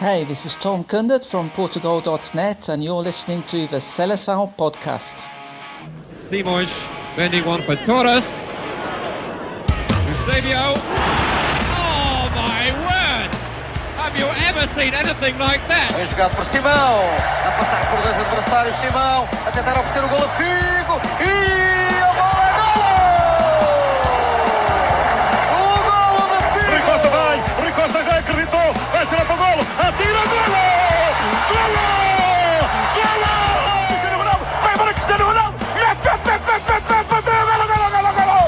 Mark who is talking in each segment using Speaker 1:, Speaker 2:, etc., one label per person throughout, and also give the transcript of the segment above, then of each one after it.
Speaker 1: Hey, this is Tom Kundert from Portugal.net and you're listening to the Seleção podcast.
Speaker 2: Simões bending one for Torres. Eusebio. Oh my word! Have you ever seen anything like that?
Speaker 3: Bem jogado por Simão, a passar por dois adversários, Simão a tentar oferecer o golo a Figo e a bola é golo! O golo de Figo!
Speaker 4: Rui Costa já acreditou, vai tirar para o golo, atira, golo! Golo! Golo! Cristiano Ronaldo, vai embora Cristiano Ronaldo! Bateu, golo, golo, golo, golo!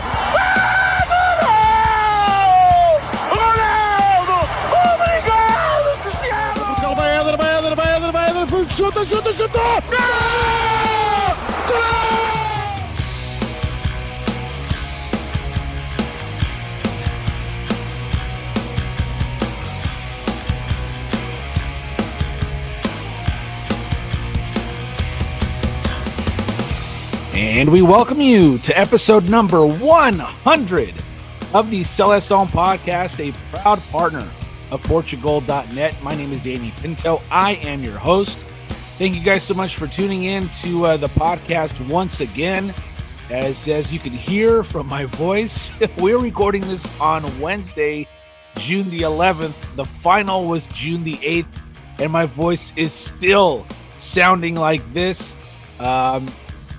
Speaker 4: Ronaldo! Obrigado, Cristiano! Vai Éder, chuta! Gol!
Speaker 5: And we welcome you to episode number 100 of the Seleção podcast, a proud partner of Portugal.net. My name is Danny Pinto. I am your host. Thank you guys so much for tuning in to the podcast once again. As you can hear from my voice, we're recording this on Wednesday, June the 11th. The final was June the 8th, and my voice is still sounding like this.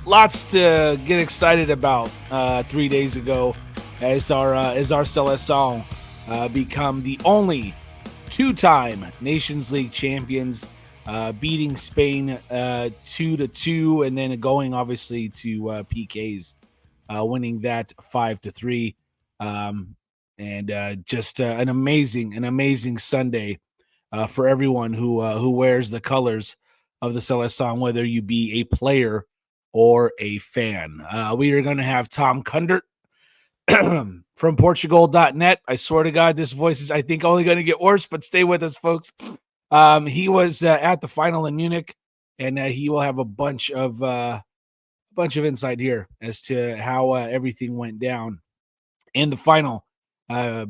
Speaker 5: Lots to get excited about 3 days ago as our Seleção become the only two-time Nations League champions, beating Spain 2-2, and then going obviously to PKs, winning that 5-3, and just an amazing Sunday for everyone who wears the colors of the Seleção, whether you be a player or a fan. We are going to have Tom Kundert from Portugal.net. I swear to God, this voice is, I think, only going to get worse, but stay with us, folks. He was at the final in Munich, and he will have a bunch of insight here as to how everything went down in the final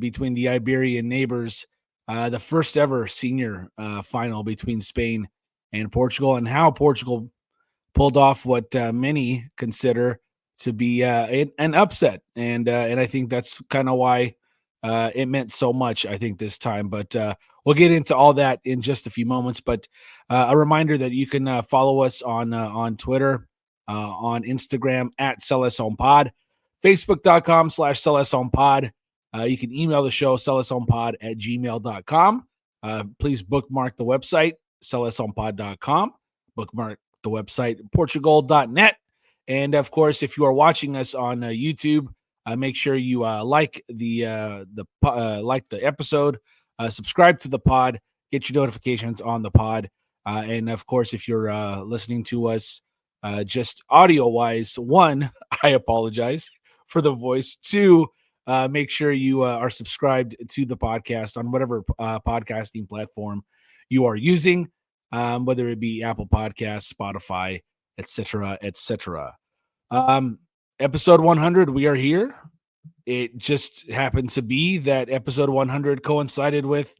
Speaker 5: between the Iberian neighbors, the first ever senior final between Spain and Portugal, and how Portugal pulled off what many consider to be an upset, and I think that's kind of why it meant so much, I think, this time. But we'll get into all that in just a few moments. But a reminder that you can follow us on Twitter, on Instagram at SeleçãoPod, Facebook.com/SeleçãoPod. You can email the show, seleçãopod@gmail.com. Please bookmark the website, seleçãopod.com. Bookmark the website, Portugal.net. And of course, if you are watching us on YouTube, make sure you like the episode, subscribe to the pod, get your notifications on the pod, and of course, if you're listening to us just audio wise, one, I apologize for the voice. Two, make sure you are subscribed to the podcast on whatever podcasting platform you are using. Whether it be Apple Podcasts, Spotify, etc. Episode 100, we are here. It just happened to be that episode 100 coincided with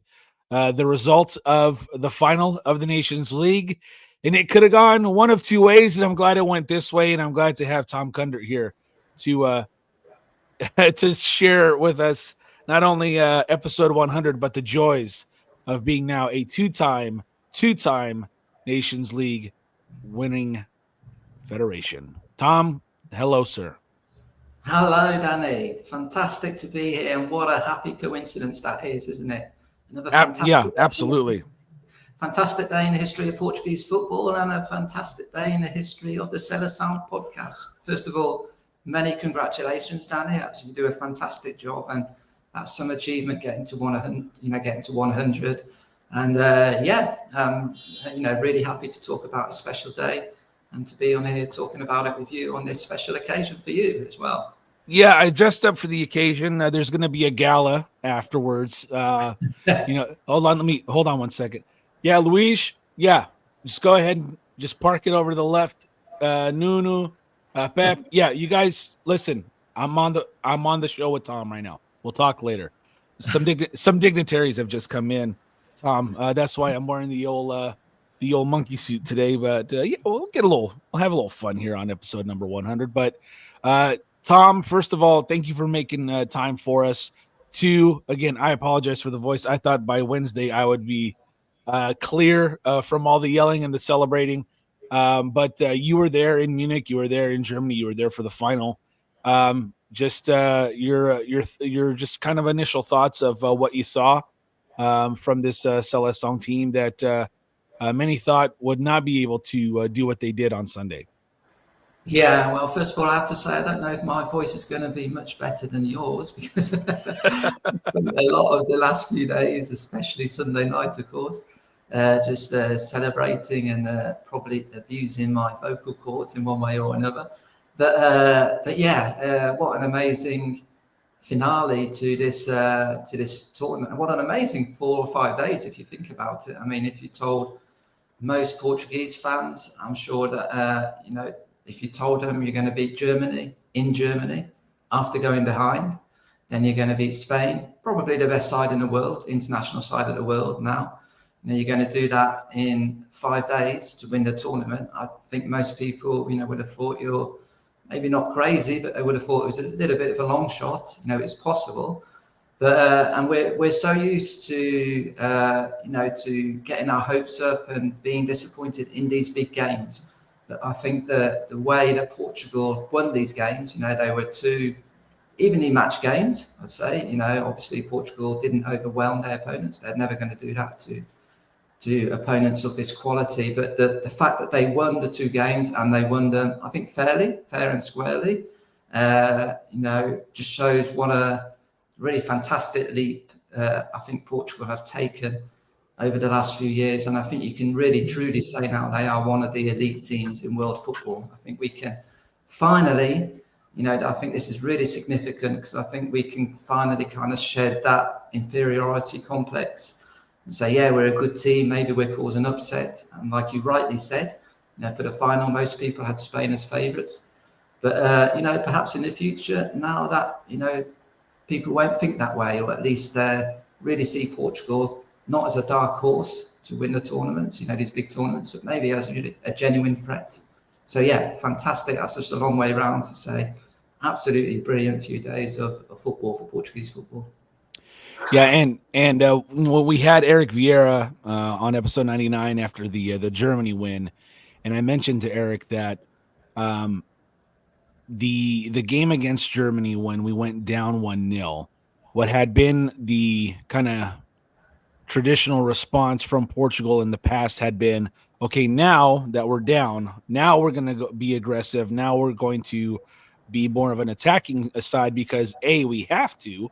Speaker 5: the results of the final of the Nations League, and it could have gone one of two ways, and I'm glad it went this way, and I'm glad to have Tom Kundert here to to share with us not only episode 100, but the joys of being now a two-time Nations League winning federation. Tom, hello, sir.
Speaker 6: Hello, Danny. Fantastic to be here, and what a happy coincidence that is, isn't it? Another fantastic
Speaker 5: absolutely.
Speaker 6: Fantastic day in the history of Portuguese football, and a fantastic day in the history of the Seleção podcast. First of all, many congratulations, Danny. Actually, you do a fantastic job, and that's some achievement getting to 100. And really happy to talk about a special day and to be on here talking about it with you on this special occasion for you as well.
Speaker 5: Yeah, I dressed up for the occasion. There's going to be a gala afterwards. Hold on 1 second. Yeah, Luis. Yeah, just go ahead and just park it over to the left. Nunu, Pep. Yeah, you guys listen. I'm on the show with Tom right now. We'll talk later. Some dignitaries have just come in Tom. That's why I'm wearing the old monkey suit today. But yeah, we'll have a little fun here on episode number 100. But Tom, first of all, thank you for making time for us. Two, again, I apologize for the voice. I thought by Wednesday I would be clear from all the yelling and the celebrating. But you were there in Munich, you were there in Germany, you were there for the final. Just your just kind of initial thoughts of what you saw from this Seleção team that many thought would not be able to do what they did on Sunday.
Speaker 6: Yeah, well, first of all, I have to say I don't know if my voice is going to be much better than yours because a lot of the last few days, especially Sunday night, of course, just celebrating and probably abusing my vocal cords in one way or another. But yeah, what an amazing finale to this tournament, and what an amazing 4 or 5 days if you think about it. I mean, if you told most Portuguese fans, I'm sure that if you told them you're going to beat Germany in Germany after going behind, then you're going to beat Spain, probably the best side in the world, international side of the world now. You're going to do that in 5 days to win the tournament. I think most people, would have thought you're maybe not crazy, but they would have thought it was a little bit of a long shot. It's possible. But and we're so used to to getting our hopes up and being disappointed in these big games. But I think the way that Portugal won these games, they were 2 evenly matched games, I'd say. Obviously Portugal didn't overwhelm their opponents. They're never going to do that to opponents of this quality. But the fact that they won the 2 games and they won them, I think, fair and squarely, just shows what a really fantastic leap I think Portugal have taken over the last few years. And I think you can really truly say now they are one of the elite teams in world football. I think we can finally, I think this is really significant because I think we can finally kind of shed that inferiority complex and say, yeah, we're a good team. Maybe we're causing upset. And like you rightly said, for the final, most people had Spain as favourites. But, perhaps in the future, now that, people won't think that way, or at least really see Portugal not as a dark horse to win the tournaments, these big tournaments, but maybe as a genuine threat. So, yeah, fantastic. That's just a long way around to say absolutely brilliant few days of football for Portuguese football.
Speaker 5: Yeah, and when we had Eric Vieira on episode 99 after the Germany win, and I mentioned to Eric that the game against Germany when we went down 1-0, what had been the kind of traditional response from Portugal in the past had been, okay, now that we're down, now we're going to be aggressive. Now we're going to be more of an attacking side because A, we have to,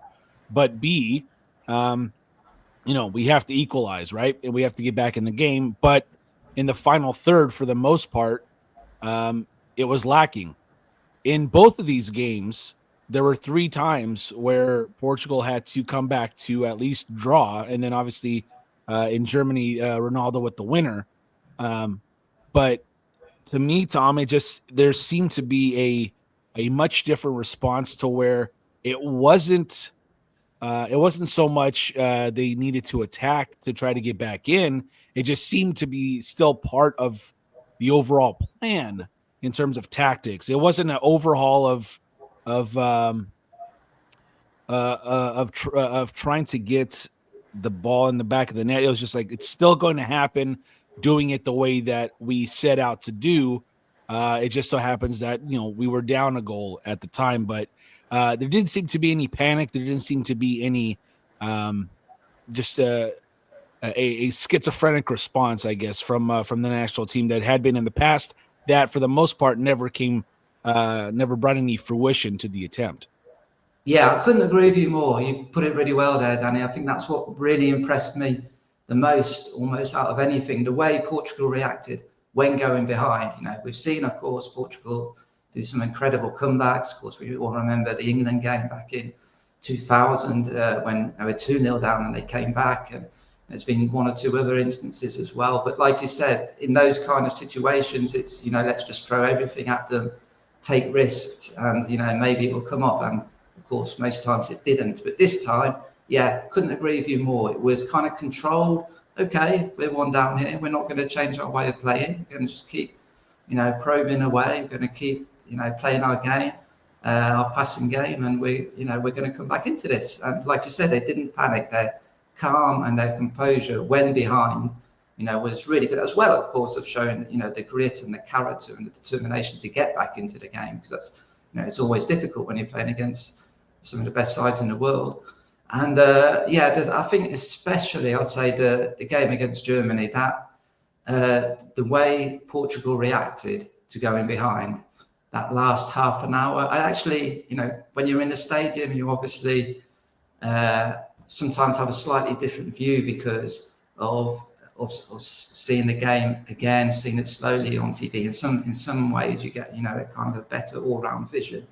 Speaker 5: but B, we have to equalize, right? And we have to get back in the game. But in the final third, for the most part, it was lacking. In both of these games, there were 3 times where Portugal had to come back to at least draw. And then obviously in Germany, Ronaldo with the winner. But to me, Tom, there seemed to be a much different response to where it wasn't so much they needed to attack to try to get back in. It just seemed to be still part of the overall plan in terms of tactics. It wasn't an overhaul of trying to get the ball in the back of the net. It was just like, it's still going to happen, doing it the way that we set out to do. It just so happens that, we were down a goal at the time, but there didn't seem to be any panic. There didn't seem to be any just a schizophrenic response, I guess, from the national team that had been in the past that for the most part never brought any fruition to the attempt.
Speaker 6: Yeah, I couldn't agree with you more. You put it really well there, Danny. I think that's what really impressed me the most, almost out of anything, the way Portugal reacted when going behind. We've seen, of course, Portugal do some incredible comebacks. Of course, we all remember the England game back in 2000 when they were 2-0 down and they came back. And there's been 1 or 2 other instances as well. But like you said, in those kind of situations, it's, let's just throw everything at them, take risks, and, maybe it will come off. And of course, most times it didn't. But this time, yeah, couldn't agree with you more. It was kind of controlled. Okay, we're one down here. We're not going to change our way of playing. We're going to just keep, probing away. We're going to keep, playing our game, our passing game, and we're going to come back into this. And like you said, they didn't panic. Their calm and their composure when behind, was really good, as well, of course, of showing, the grit and the character and the determination to get back into the game, because that's, it's always difficult when you're playing against some of the best sides in the world. And I think especially, I'd say the game against Germany, that the way Portugal reacted to going behind that last half an hour. I actually, when you're in the stadium, you obviously sometimes have a slightly different view because of seeing the game again, seeing it slowly on TV. In some ways, you get a kind of a better all-round vision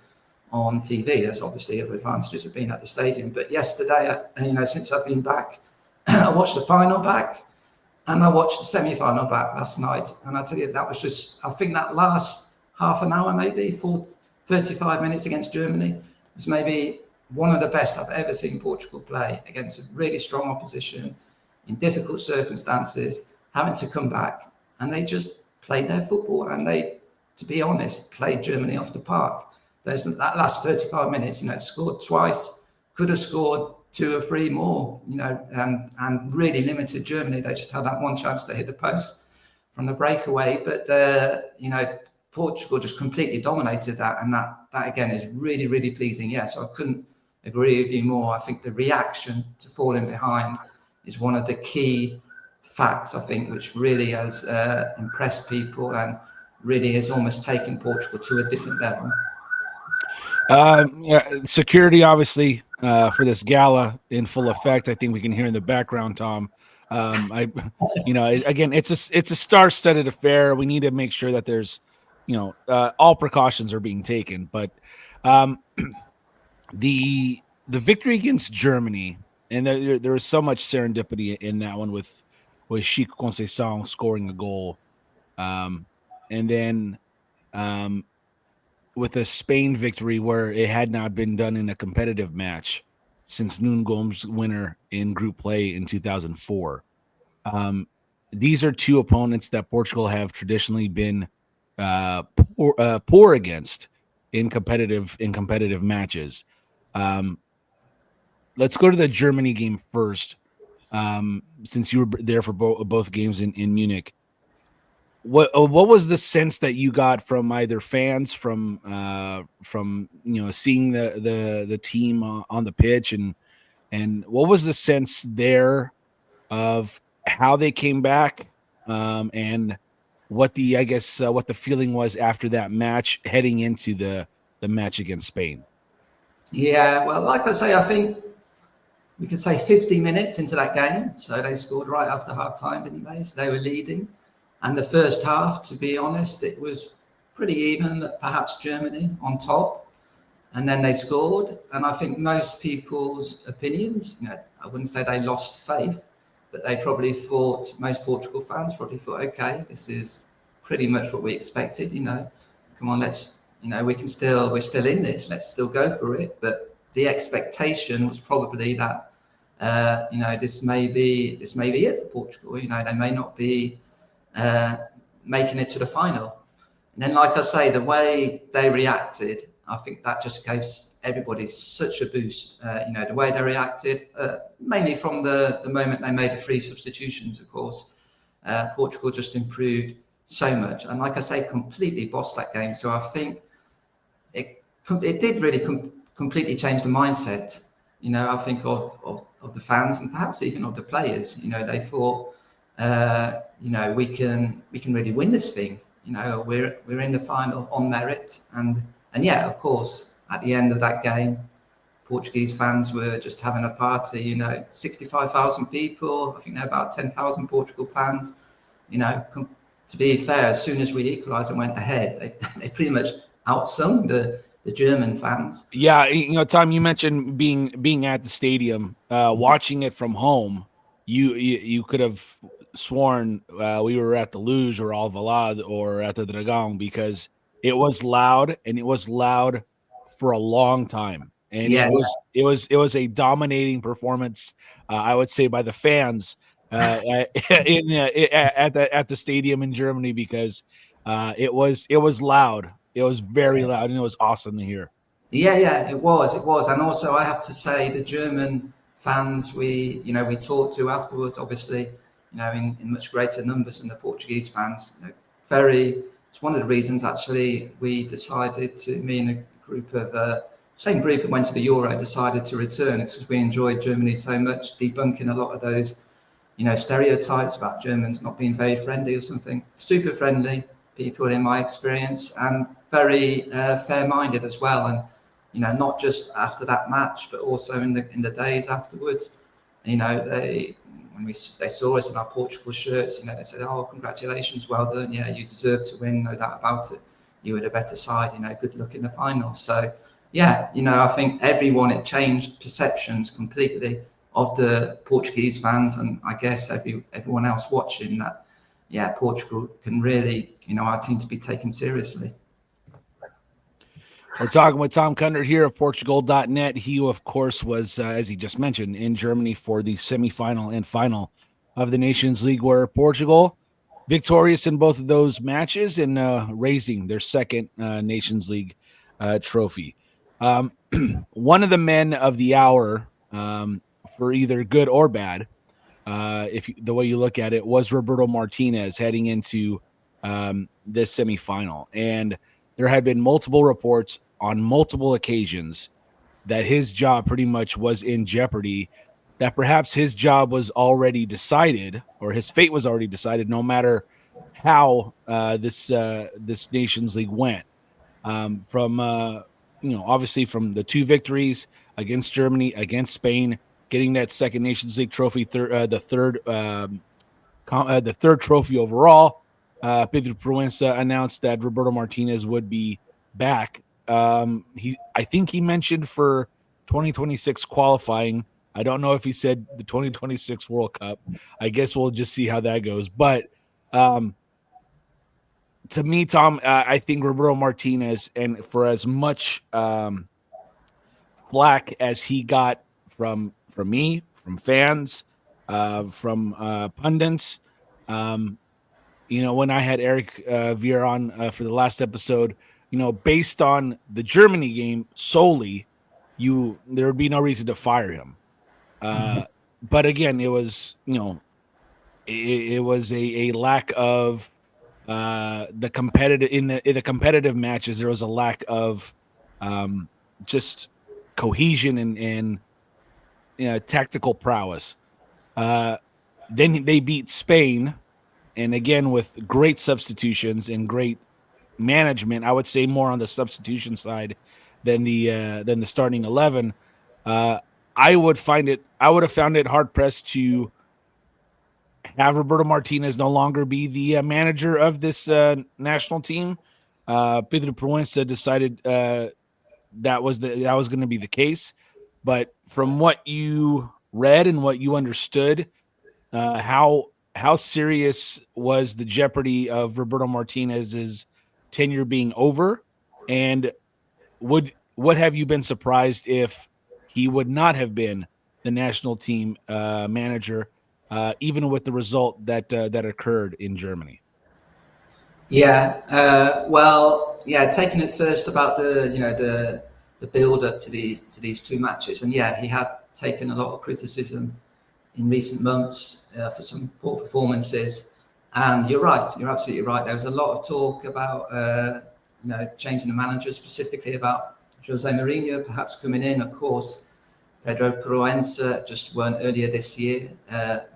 Speaker 6: on TV. There's obviously other advantages of being at the stadium. But yesterday, since I've been back, I watched the final back and I watched the semi-final back last night. And I tell you, that was just, I think that last half an hour, maybe 35 minutes against Germany was maybe one of the best I've ever seen Portugal play against a really strong opposition in difficult circumstances, having to come back. And they just played their football and they, to be honest, played Germany off the park. That last 35 minutes, scored twice, could have scored 2 or 3 more, and really limited Germany. They just had that one chance to hit the post from the breakaway. But, Portugal just completely dominated that. And that again, is really, really pleasing. Yeah, so I couldn't agree with you more. I think the reaction to falling behind is one of the key facts, I think, which really has impressed people and really has almost taken Portugal to a different level.
Speaker 5: Security, obviously, for this gala in full effect. I think we can hear in the background, Tom. Again, it's a star-studded affair. We need to make sure that there's, all precautions are being taken. But the victory against Germany, and there was so much serendipity in that one with Chico Conceição scoring a goal, and then with a Spain victory where it had not been done in a competitive match since Nuno Gomes' winner in group play in 2004. These are two opponents that Portugal have traditionally been poor against in competitive matches. Let's go to the Germany game first, since you were there for both games in Munich. What was the sense that you got from either fans, from seeing the team on the pitch, and what was the sense there of how they came back, and what the feeling was after that match heading into the match against Spain?
Speaker 6: Yeah, well, like I say, I think we could say 50 minutes into that game. So they scored right after half time, didn't they? So they were leading. And the first half, to be honest, it was pretty even, perhaps Germany on top. And then they scored. And I think most people's opinions, I wouldn't say they lost faith, but they probably thought, most Portugal fans probably thought, okay, this is pretty much what we expected, come on, we're still in this, let's still go for it. But the expectation was probably that, this may be it for Portugal. They may not be making it to the final. And then, like I say, the way they reacted, I think that just gave everybody such a boost. The way they reacted, mainly from the moment they made the 3 substitutions, of course. Portugal just improved so much. And like I say, completely bossed that game. So I think it did really completely change the mindset, I think of the fans and perhaps even of the players. They thought, we can really win this thing. We're in the final on merit. And yeah, of course, at the end of that game, Portuguese fans were just having a party, 65,000 people. I think there are about 10,000 Portugal fans. To be fair, as soon as we equalised and went ahead, they pretty much outsung the German fans.
Speaker 5: Yeah, Tom, you mentioned being at the stadium, watching it from home. You could have sworn we were at the Luge or Alvalade or at the Dragão, because it was loud, and it was loud for a long time. and
Speaker 6: Yeah,
Speaker 5: it was a dominating performance, I would say, by the fans at the stadium in Germany, because it was loud. It was very loud, and it was awesome to hear.
Speaker 6: Yeah, it was, and also I have to say the German fans we talked to afterwards, obviously, in much greater numbers than the Portuguese fans. It's one of the reasons actually we decided to, me and a group of same group that went to the Euro, decided to return. It's because we enjoyed Germany so much, debunking a lot of those stereotypes about Germans not being very friendly or something. Super friendly people in my experience, and very fair-minded as well. And not just after that match, but also in the days afterwards. They saw us in our Portugal shirts. They said, "Oh, congratulations, well done. Yeah, you deserve to win, no doubt about it. You were the better side. Good luck in the final." So, yeah, I think it changed perceptions completely of the Portuguese fans, and I guess everyone else watching that. Yeah, Portugal can really, our team to be taken seriously.
Speaker 5: We're talking with Tom Kundert here of Portugal.net. He, of course, was, as he just mentioned, in Germany for the semifinal and final of the Nations League, where Portugal victorious in both of those matches and raising their second Nations League trophy. One of the men of the hour, for either good or bad, the way you look at it, was Roberto Martinez heading into this semifinal. And there had been multiple reports on multiple occasions that his job pretty much was in jeopardy, that perhaps his job was already decided, or his fate was already decided, no matter how this Nations League went. Obviously from the two victories against Germany, against Spain, getting that second Nations League trophy, the third trophy overall. Pedro Proença announced that Roberto Martinez would be back. I think he mentioned for 2026 qualifying. I don't know if he said the 2026 World Cup. I guess we'll just see how that goes. But to me, Tom, I think Roberto Martinez, and for as much flack as he got from me, from fans, from pundits, when I had Eric Vier on for the last episode, based on the Germany game solely, there would be no reason to fire him. But again, it was, it was a lack of the competitive matches. There was a lack of just cohesion and tactical prowess. Then they beat Spain. And again, with great substitutions and great management, I would say more on the substitution side than the starting 11. I would have found it hard pressed to have Roberto Martinez no longer be the manager of this national team. Pedro Proença decided that was going to be the case. But from what you read and what you understood, how serious was the jeopardy of Roberto Martinez's tenure being over? And would have you been surprised if he would not have been the national team manager, even with the result that occurred in Germany?
Speaker 6: Yeah, taking it first about the build up to these two matches, and yeah, he had taken a lot of criticism in recent months for some poor performances. And you're right, you're absolutely right. There was a lot of talk about changing the manager, specifically about Jose Mourinho perhaps coming in. Of course, Pedro Proença just won earlier this year,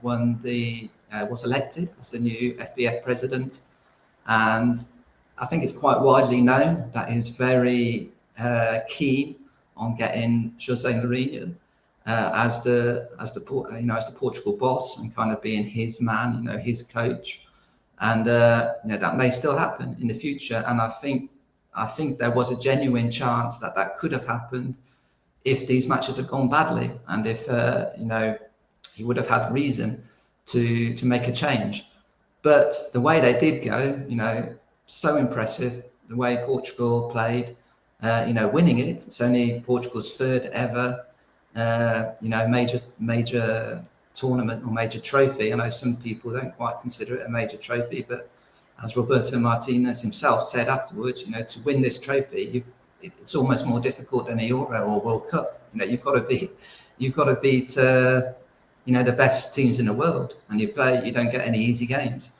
Speaker 6: was elected as the new FBF president. And I think it's quite widely known that he's very keen on getting Jose Mourinho as the Portugal boss and kind of being his man, his coach, and that may still happen in the future. And I think there was a genuine chance that could have happened if these matches had gone badly, and if he would have had reason to make a change. But the way they did go, so impressive, the way Portugal played, winning it. It's only Portugal's third ever, major tournament or major trophy. I know some people don't quite consider it a major trophy, but as Roberto Martinez himself said afterwards, to win this trophy, it's almost more difficult than a Euro or World Cup. You've got to beat the best teams in the world, and you don't get any easy games.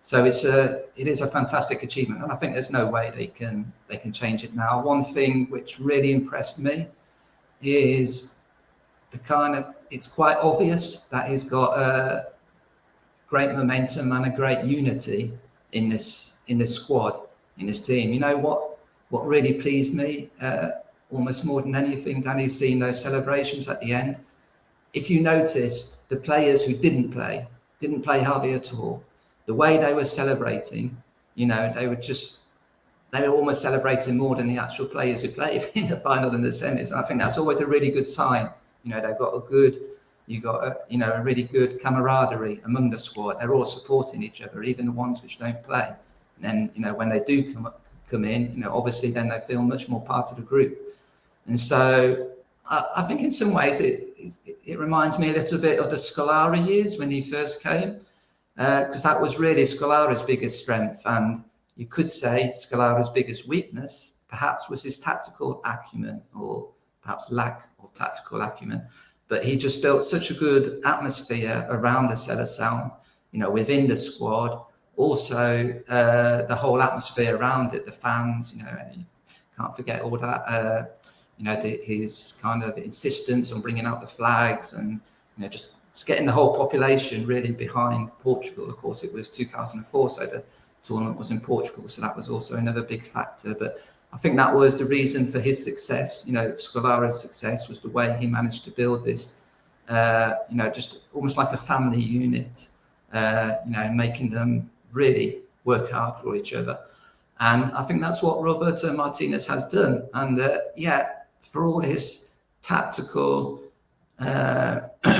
Speaker 6: So it is a fantastic achievement, and I think there's no way they can change it now. One thing which really impressed me is it's quite obvious that he's got a great momentum and a great unity in this squad, in this team. What really pleased me, almost more than anything, Danny, seeing those celebrations at the end. If you noticed, the players who didn't play hardly at all. The way they were celebrating, they were almost celebrating more than the actual players who played in the final and the semis. And I think that's always a really good sign. They've got a really good camaraderie among the squad. They're all supporting each other, even the ones which don't play. And then, when they do come in, obviously then they feel much more part of the group. And so I think in some ways it reminds me a little bit of the Scolari years when he first came, because that was really Scolari's biggest strength. And you could say Scolari's biggest weakness perhaps was his tactical acumen, or perhaps lack of tactical acumen. But he just built such a good atmosphere around the Seleção, within the squad. Also, the whole atmosphere around it, the fans, and you can't forget all that, his kind of insistence on bringing out the flags and, just getting the whole population really behind Portugal. Of course, it was 2004, so the tournament was in Portugal, so that was also another big factor. But I think that was the reason for his success. Scolari's success was the way he managed to build this, just almost like a family unit, making them really work hard for each other. And I think that's what Roberto Martinez has done. And for all his tactical,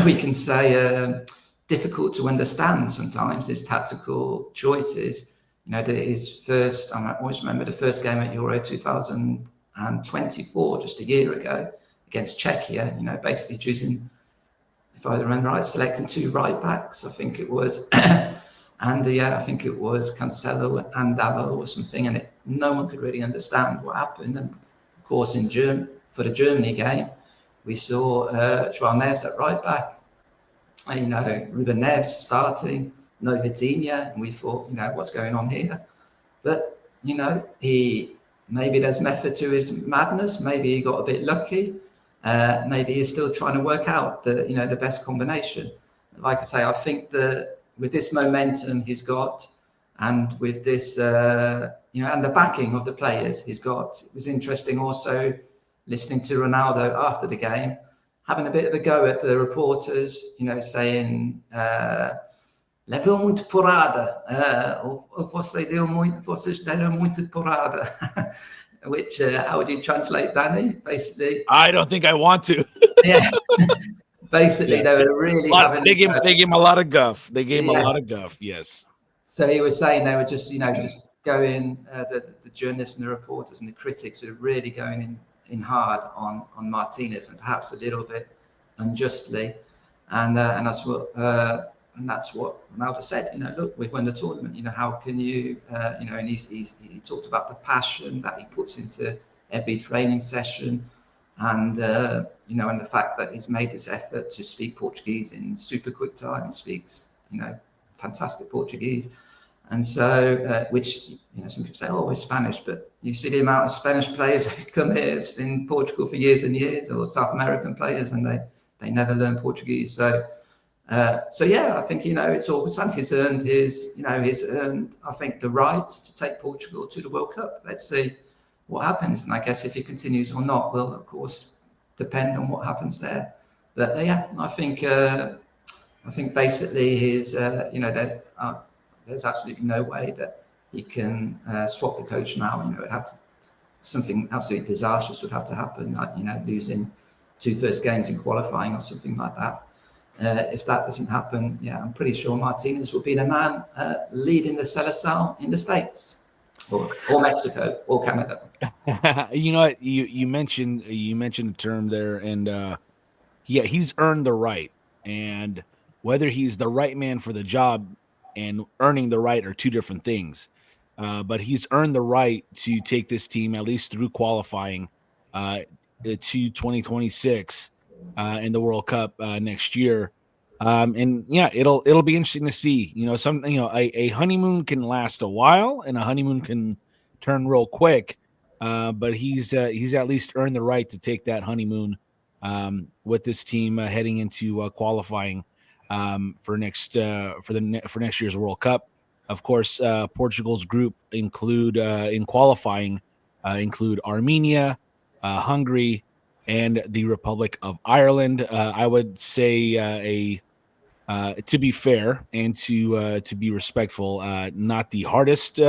Speaker 6: we can say difficult to understand sometimes, his tactical choices, his first, I always remember the first game at Euro 2024, just a year ago, against Czechia, basically choosing, if I remember right, selecting two right backs, I think it was, and I think it was Cancelo and Dallo or something, and no one could really understand what happened. And of course, for the Germany game, we saw João Neves at right back, Ruben Neves starting, no Vitinha, and we thought, what's going on here? But, maybe there's method to his madness. Maybe he got a bit lucky. Maybe he's still trying to work out the best combination. Like I say, I think that with this momentum he's got, and with this, and the backing of the players he's got, it was interesting also listening to Ronaldo after the game, having a bit of a go at the reporters, saying, levou muito porrada, vocês deram muito porrada, which, how would you translate, Danny? Basically,
Speaker 5: I don't think I want to.
Speaker 6: Yeah. Basically, they were really
Speaker 5: they gave him a lot of guff. They gave him a lot of guff, yes.
Speaker 6: So he was saying they were just, just going, the journalists and the reporters and the critics were really going in hard on Martinez, and perhaps a little bit unjustly. And that's what Ronaldo said. Look, we've won the tournament. How can you? And he talked about the passion that he puts into every training session, and and the fact that he's made this effort to speak Portuguese in super quick time. He speaks, fantastic Portuguese, and so which some people say, oh, it's Spanish, but you see the amount of Spanish players who come here in Portugal for years and years, or South American players, and they never learn Portuguese. So I think it's all he's earned he's earned, I think, the right to take Portugal to the World Cup. Let's see what happens, and I guess if he continues or not will, of course, depend on what happens there. But I think basically his there's absolutely no way that he can swap the coach now. It had to, something absolutely disastrous would have to happen, like losing two first games in qualifying or something like that. If that doesn't happen, I'm pretty sure Martinez will be the man leading the Seleção in the States. or Mexico or Canada.
Speaker 5: You know what? You mentioned a term there, and yeah, he's earned the right. And whether he's the right man for the job and earning the right are two different things. But he's earned the right to take this team at least through qualifying to 2026 in the World Cup next year. And yeah, it'll be interesting to see. A honeymoon can last a while, and a honeymoon can turn real quick. But he's at least earned the right to take that honeymoon with this team heading into qualifying for next year's World Cup. Of course, Portugal's group include in qualifying include Armenia, Hungary, and the Republic of Ireland. I would say to be fair and to be respectful, not the hardest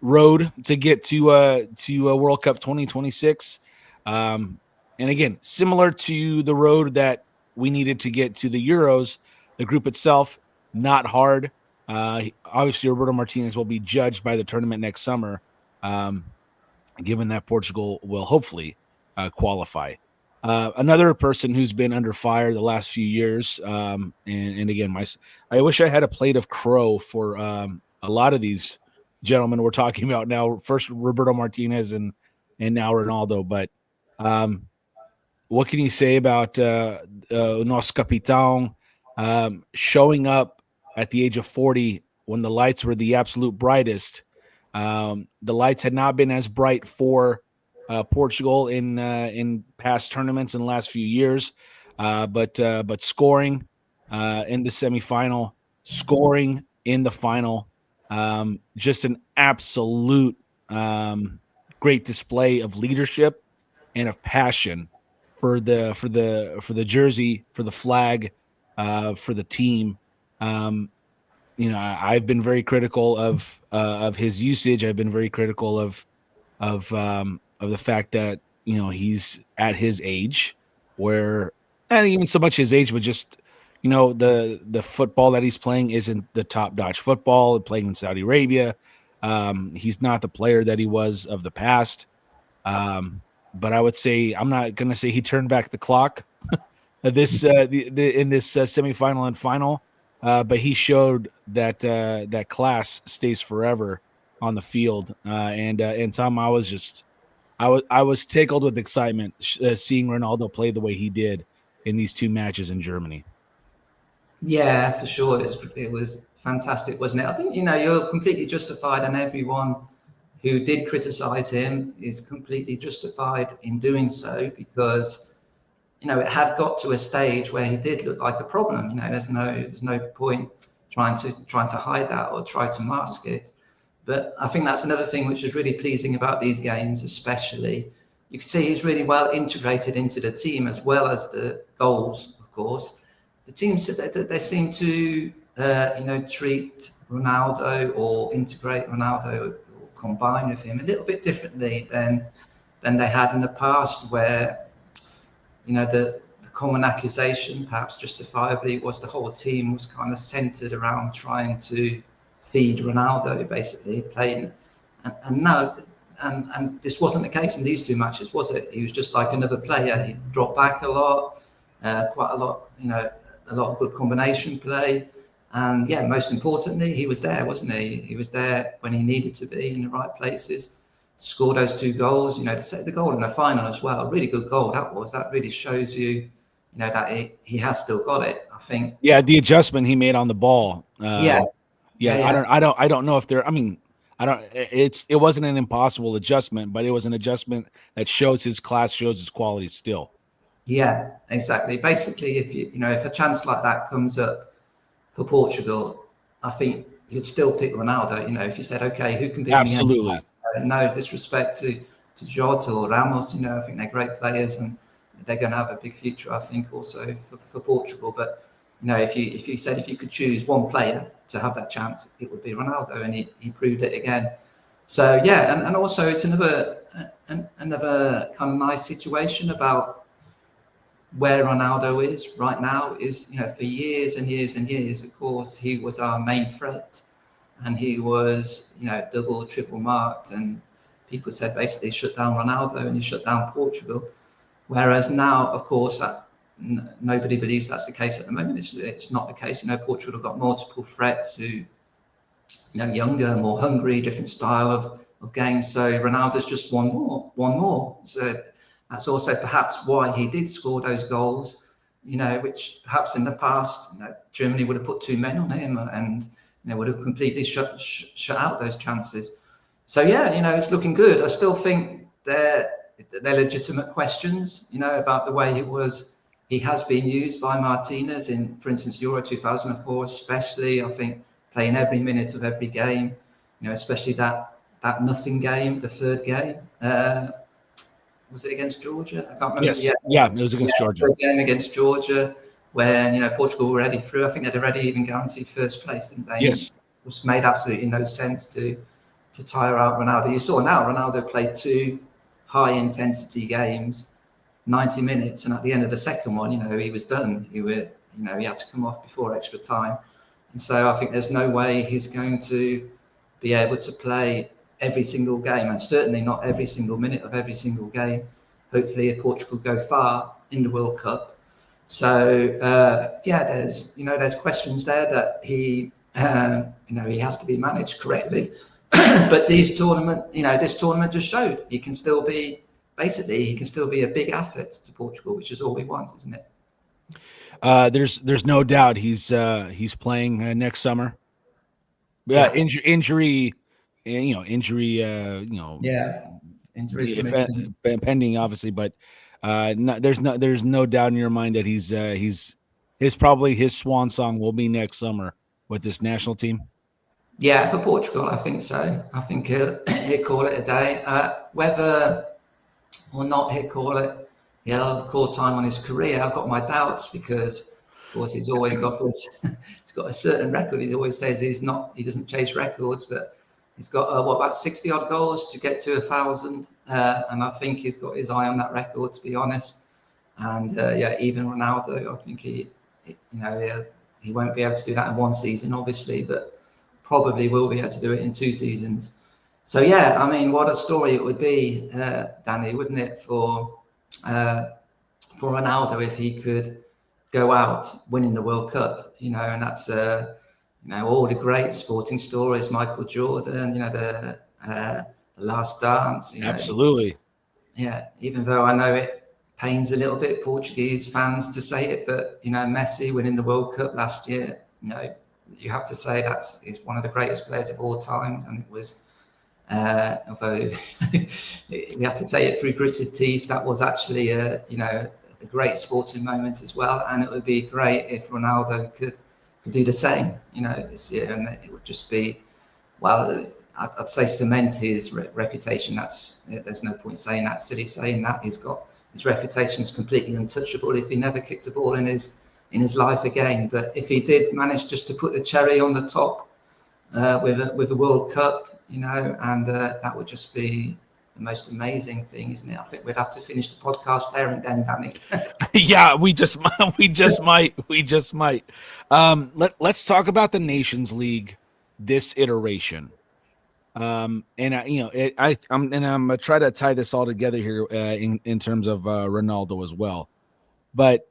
Speaker 5: road to get to World Cup 2026. And again, similar to the road that we needed to get to the Euros, the group itself, not hard. Obviously, Roberto Martinez will be judged by the tournament next summer, given that Portugal will hopefully qualify. Another person who's been under fire the last few years, and again, I wish I had a plate of crow for a lot of these gentlemen we're talking about now. First, Roberto Martinez, and now Ronaldo. But what can you say about Nos Capitão showing up at the age of 40 when the lights were the absolute brightest? The lights had not been as bright for Portugal in past tournaments in the last few years, but scoring in the semifinal, scoring in the final, just an absolute great display of leadership and of passion for the jersey, for the flag, for the team. I've been very critical of his usage. I've been very critical of the fact that he's at his age, where not even so much his age, but just the football that he's playing isn't the top-notch football. Playing in Saudi Arabia, he's not the player that he was of the past. But I would say, I'm not going to say he turned back the clock in this semifinal and final, but he showed that class stays forever on the field. And Tom, I was tickled with excitement seeing Ronaldo play the way he did in these two matches in Germany.
Speaker 6: Yeah, for sure. It was fantastic, wasn't it? I think, you're completely justified, and everyone who did criticize him is completely justified in doing so, because, it had got to a stage where he did look like a problem. There's no point trying to hide that or try to mask it. But I think that's another thing which is really pleasing about these games, especially. You can see he's really well integrated into the team, as well as the goals, of course. The team said that they seem to, treat Ronaldo or integrate Ronaldo or combine with him a little bit differently than they had in the past, where, the common accusation, perhaps justifiably, was the whole team was kind of centered around trying to feed Ronaldo, basically playing. And this wasn't the case in these two matches, was it? He was just like another player. He dropped back a lot, quite a lot, a lot of good combination play. And yeah, most importantly, he was there, wasn't he? He was there when he needed to be, in the right places, to score those two goals, to set the goal in the final as well. A really good goal that really shows you, that he has still got it, I think.
Speaker 5: Yeah, the adjustment he made on the ball.
Speaker 6: Yeah.
Speaker 5: I don't know if there. I mean, it wasn't an impossible adjustment, but it was an adjustment that shows his class, shows his quality still.
Speaker 6: Yeah, exactly. Basically, if a chance like that comes up for Portugal, I think you'd still pick Ronaldo. If you said, okay, who can beat
Speaker 5: Absolutely.
Speaker 6: me? No disrespect to Jota or Ramos. I think they're great players and they're going to have a big future, I think, also for Portugal. But if you said if you could choose one player to have that chance, it would be Ronaldo, and he proved it again. So yeah, and also it's another kind of nice situation about where Ronaldo is right now. Is for years and years and years, of course, he was our main threat, and he was, double, triple marked, and people said basically shut down Ronaldo and he shut down Portugal. Whereas now, of course, nobody believes that's the case at the moment. It's not the case. Portugal have got multiple threats who, younger, more hungry, different style of game. So Ronaldo's just one more. So that's also perhaps why he did score those goals, which perhaps in the past, Germany would have put 2 men on him and, would have completely shut out those chances. So, it's looking good. I still think they're legitimate questions, about the way he has been used by Martinez in, for instance, Euro 2004, especially, I think, playing every minute of every game, especially that nothing game, the third game. Was it against Georgia? I can't remember.
Speaker 5: Yes. Yeah, it was against Georgia.
Speaker 6: Third game against Georgia, when, Portugal were already through. I think they'd already even guaranteed first place, didn't they?
Speaker 5: Yes.
Speaker 6: It just made absolutely no sense to tire out Ronaldo. You saw now Ronaldo played 2 high-intensity games, 90 minutes, and at the end of the second one, he was done. He had to come off before extra time. And so I think there's no way he's going to be able to play every single game, and certainly not every single minute of every single game. Hopefully, if Portugal go far in the World Cup. So there's questions there that he has to be managed correctly. But this tournament just showed he can still be a big asset to Portugal, which is all we want, isn't it?
Speaker 5: There's no doubt he's playing next summer. Injury pending, obviously, but there's no doubt in your mind that his swan song will be next summer with this national team.
Speaker 6: Yeah, for Portugal, I think so. I think he'll call it a day. Whether or not he'll call time on his career, I've got my doubts because, of course, he's always got this. He's got a certain record. He always says he doesn't chase records, but he's got about 60 odd goals to get to 1,000, and I think he's got his eye on that record, to be honest. And even Ronaldo, I think he won't be able to do that in one season, obviously, but probably will be able to do it in 2 seasons. So what a story it would be, Danny, wouldn't it, for Ronaldo if he could go out winning the World Cup, and that's all the great sporting stories, Michael Jordan, the Last Dance.
Speaker 5: Absolutely.
Speaker 6: Yeah, even though I know it pains a little bit Portuguese fans to say it, but Messi winning the World Cup last year, you have to say he's one of the greatest players of all time, and it was. Although we have to say it through gritted teeth, that was actually a great sporting moment as well, and it would be great if Ronaldo could do the same, this year, and it would just be, I'd say cement his reputation. There's no point saying that, silly saying that. He's got his reputation's completely untouchable if he never kicked a ball in his life again. But if he did manage just to put the cherry on the top with a World Cup, and that would just be the most amazing thing, isn't it? I think we'd have to finish the podcast there and then, Danny.
Speaker 5: Yeah, we just might. Let's talk about the Nations League this iteration. I'm gonna try to tie this all together here in terms of Ronaldo as well. But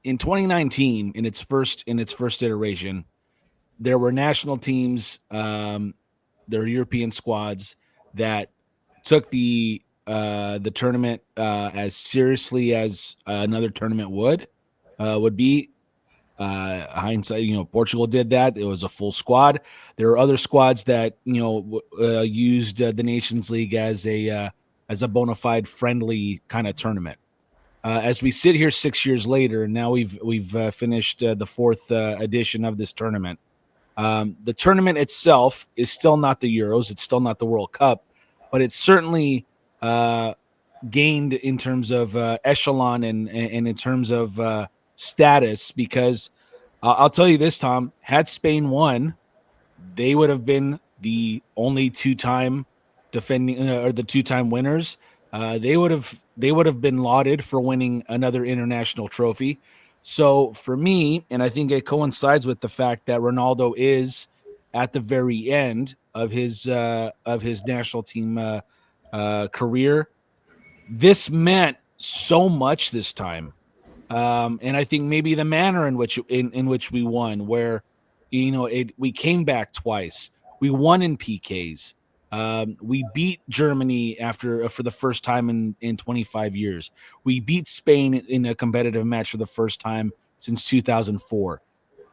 Speaker 5: in 2019, in its first iteration, there were national teams, there were European squads that took the tournament as seriously as another tournament would be. Hindsight, Portugal did that. It was a full squad. There are other squads that used the Nations League as a bona fide friendly kind of tournament. As we sit here 6 years later, and now we've finished the 4th edition of this tournament. The tournament itself is still not the Euros. It's still not the World Cup, but it's certainly gained in terms of echelon and in terms of status, because I'll tell you this, Tom, had Spain won, they would have been the only 2-time defending or the 2-time winners. They would have been lauded for winning another international trophy. So for me, and I think it coincides with the fact that Ronaldo is at the very end of his national team career. This meant so much this time. And I think maybe the manner in which we won, where we came back twice, we won in PKs. We beat Germany for the first time in 25 years. We beat Spain in a competitive match for the first time since 2004.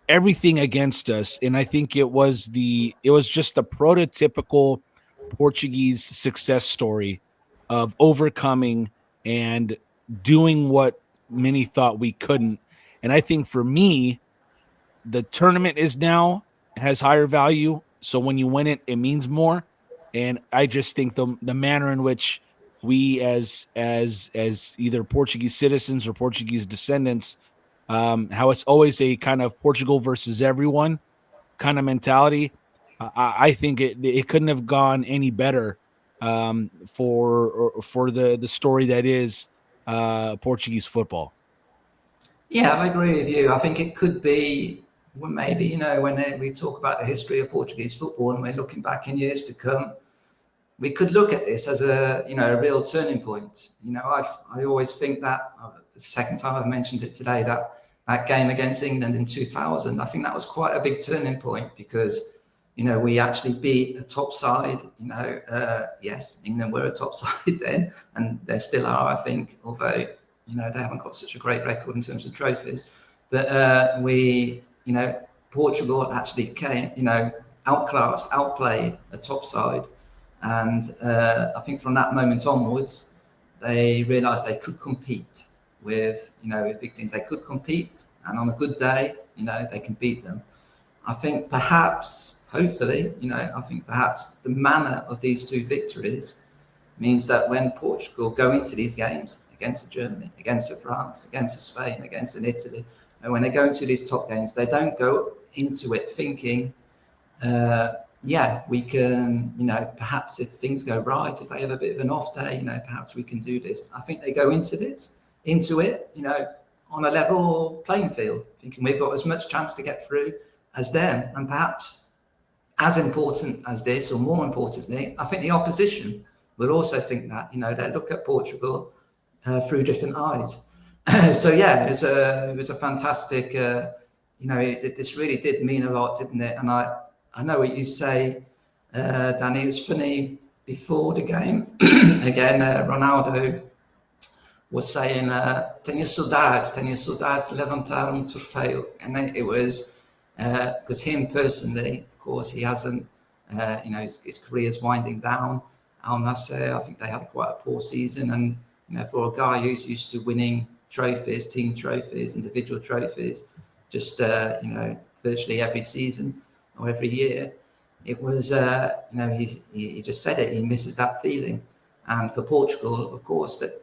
Speaker 5: Everything against us, and I think it was just the prototypical Portuguese success story of overcoming and doing what many thought we couldn't. And I think for me, the tournament has higher value. So when you win it, it means more. And I just think the manner in which we as either Portuguese citizens or Portuguese descendants, how it's always a kind of Portugal versus everyone kind of mentality. I think it couldn't have gone any better for the story that is Portuguese football.
Speaker 6: Yeah, I agree with you. I think it could be, well, maybe, when we talk about the history of Portuguese football and we're looking back in years to come, we could look at this as a real turning point. I always think that the second time I've mentioned it today, that game against England in 2000, I think that was quite a big turning point because, we actually beat a top side. Yes, England were a top side then, and they still are, I think, although, they haven't got such a great record in terms of trophies. But Portugal actually came, outclassed, outplayed a top side. And I think from that moment onwards, they realised they could compete with big teams. They could compete, and on a good day, they can beat them. I think perhaps, hopefully, perhaps the manner of these two victories means that when Portugal go into these games against Germany, against France, against Spain, against Italy, and when they go into these top games, they don't go into it thinking, we can, perhaps if things go right, if they have a bit of an off day, perhaps we can do this. I think they go into it, on a level playing field, thinking we've got as much chance to get through as them. And perhaps as important as this, or more importantly, I think the opposition will also think that, they look at Portugal through different eyes. So yeah, it was a fantastic, this really did mean a lot, didn't it? And I know what you say, Danny. It was funny before the game. Again, Ronaldo was saying, tenho saudades de levantar troféu. And then it was, because him personally, of course, he hasn't, his career's winding down. Al Nassr, I think they had quite a poor season. And, for a guy who's used to winning trophies, team trophies, individual trophies, just, virtually every season or every year, it was, he just said it, he misses that feeling. And for Portugal, of course, that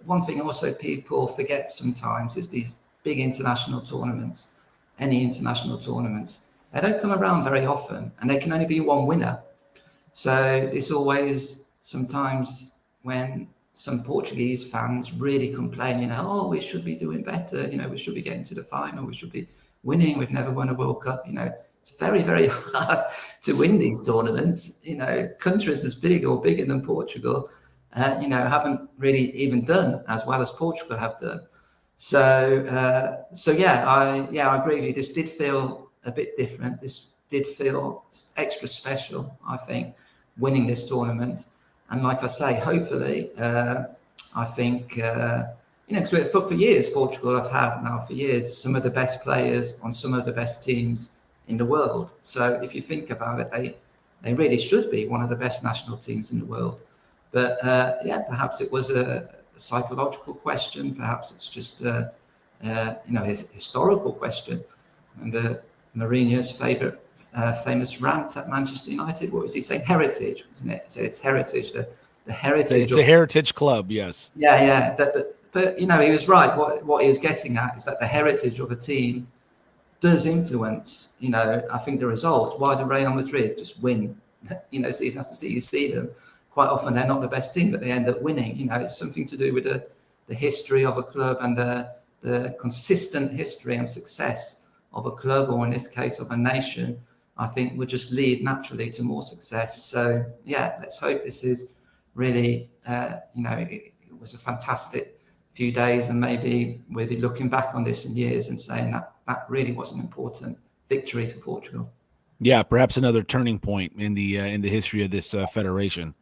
Speaker 6: one thing also people forget sometimes is these big international tournaments, any international tournaments, they don't come around very often and there can only be one winner. So this always, sometimes when some Portuguese fans really complain, we should be doing better, we should be getting to the final, we should be winning, we've never won a World Cup, it's very, very hard to win these tournaments. Countries as big or bigger than Portugal, haven't really even done as well as Portugal have done. So I agree with you. This did feel a bit different. This did feel extra special, I think, winning this tournament. And like I say, hopefully, I think, because for years, Portugal have had now for years some of the best players on some of the best teams in the world. So if you think about it, they really should be one of the best national teams in the world. But perhaps it was a psychological question. Perhaps it's just a historical question. And Mourinho's famous rant at Manchester United, what was he saying? Heritage, wasn't it? So it's heritage, the heritage.
Speaker 5: It's a heritage club, yes.
Speaker 6: Yeah. But he was right. What he was getting at is that the heritage of a team does influence, I think the result. Why do Real Madrid just win, season after season? You see them. Quite often they're not the best team, but they end up winning. It's something to do with the history of a club and the consistent history and success of a club, or in this case of a nation. I think would just lead naturally to more success. So yeah, let's hope this is really, it was a fantastic few days, and maybe we'll be looking back on this in years and saying that really was an important victory for Portugal.
Speaker 5: Yeah, perhaps another turning point in the history of this federation.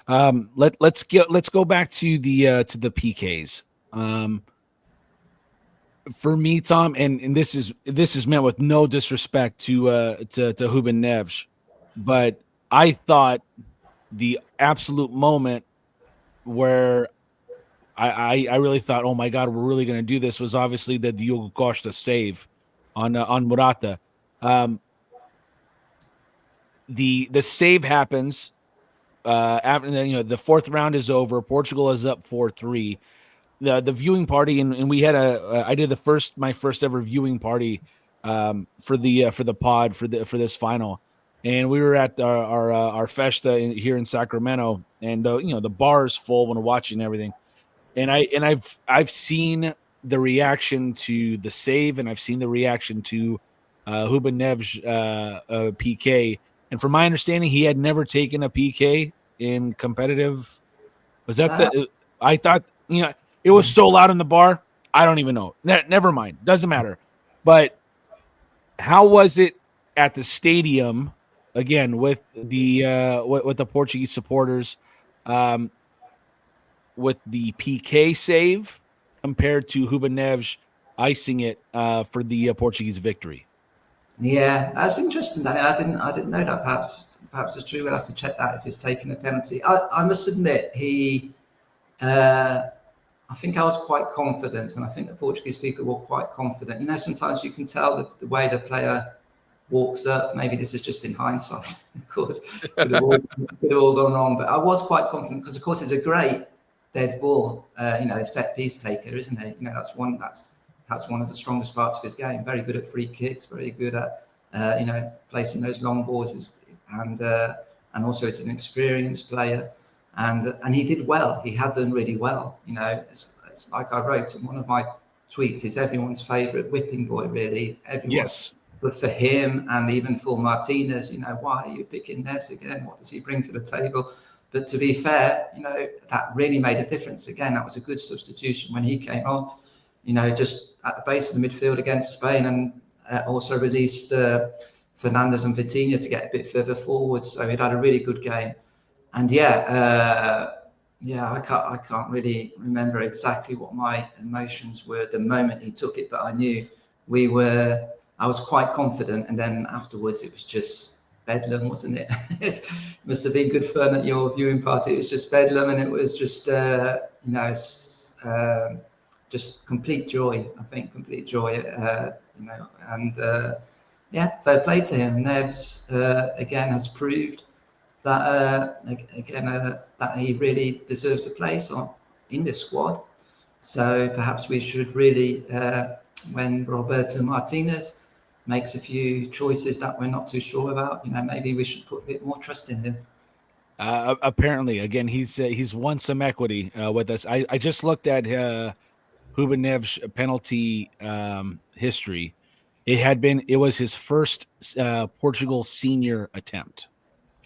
Speaker 5: Let's go back to the PKs. For me, Tom, and this is meant with no disrespect to Ruben Neves, but I thought the absolute moment where I really thought, oh my God, we're really going to do this, was obviously the Diogo Costa save on Morata. The save happens after the fourth round is over. Portugal is up 4-3. The viewing party, and we had I did my first ever viewing party for the pod for this final, and we were at our festa here in Sacramento, and the bar is full when we're watching everything, and I've seen the reaction to the save, and I've seen the reaction to Ruben Neves PK, and from my understanding, he had never taken a PK in competitive. Was that I thought it was so loud in the bar. I don't even know. Never mind. Doesn't matter. But how was it at the stadium again with the Portuguese supporters with the PK save compared to Ruben Neves icing it for the Portuguese victory?
Speaker 6: Yeah, that's interesting, Danny. I didn't know that. Perhaps it's true. We'll have to check that if he's taken a penalty. I must admit, I think I was quite confident, and I think the Portuguese people were quite confident. Sometimes you can tell the way the player walks up. Maybe this is just in hindsight, of course. Could have all gone wrong, but I was quite confident because, of course, it's a great dead ball, set piece taker, isn't it? That's one of the strongest parts of his game. Very good at free kicks, very good at placing those long balls, and also it's an experienced player. And he did well. He had done really well. It's like I wrote in one of my tweets. He's everyone's favourite whipping boy, really.
Speaker 5: Yes.
Speaker 6: But for him, and even for Martinez, why are you picking Neves again? What does he bring to the table? But to be fair, that really made a difference. Again, that was a good substitution when he came on. Just at the base of the midfield against Spain, and also released Fernandes and Vitinha to get a bit further forward. So he'd had a really good game. And I can't really remember exactly what my emotions were at the moment he took it, but I knew I was quite confident. And then afterwards, it was just bedlam, wasn't it? It must have been good fun at your viewing party. It was just bedlam, and it was just, just complete joy. I think complete joy, fair play to him. Neves, again, has proved that that he really deserves a place in this squad. So perhaps we should really, when Roberto Martinez makes a few choices that we're not too sure about, maybe we should put a bit more trust in him.
Speaker 5: Apparently, again, he's won some equity with us. I just looked at Ruben Neves' penalty history. It was his first Portugal senior attempt.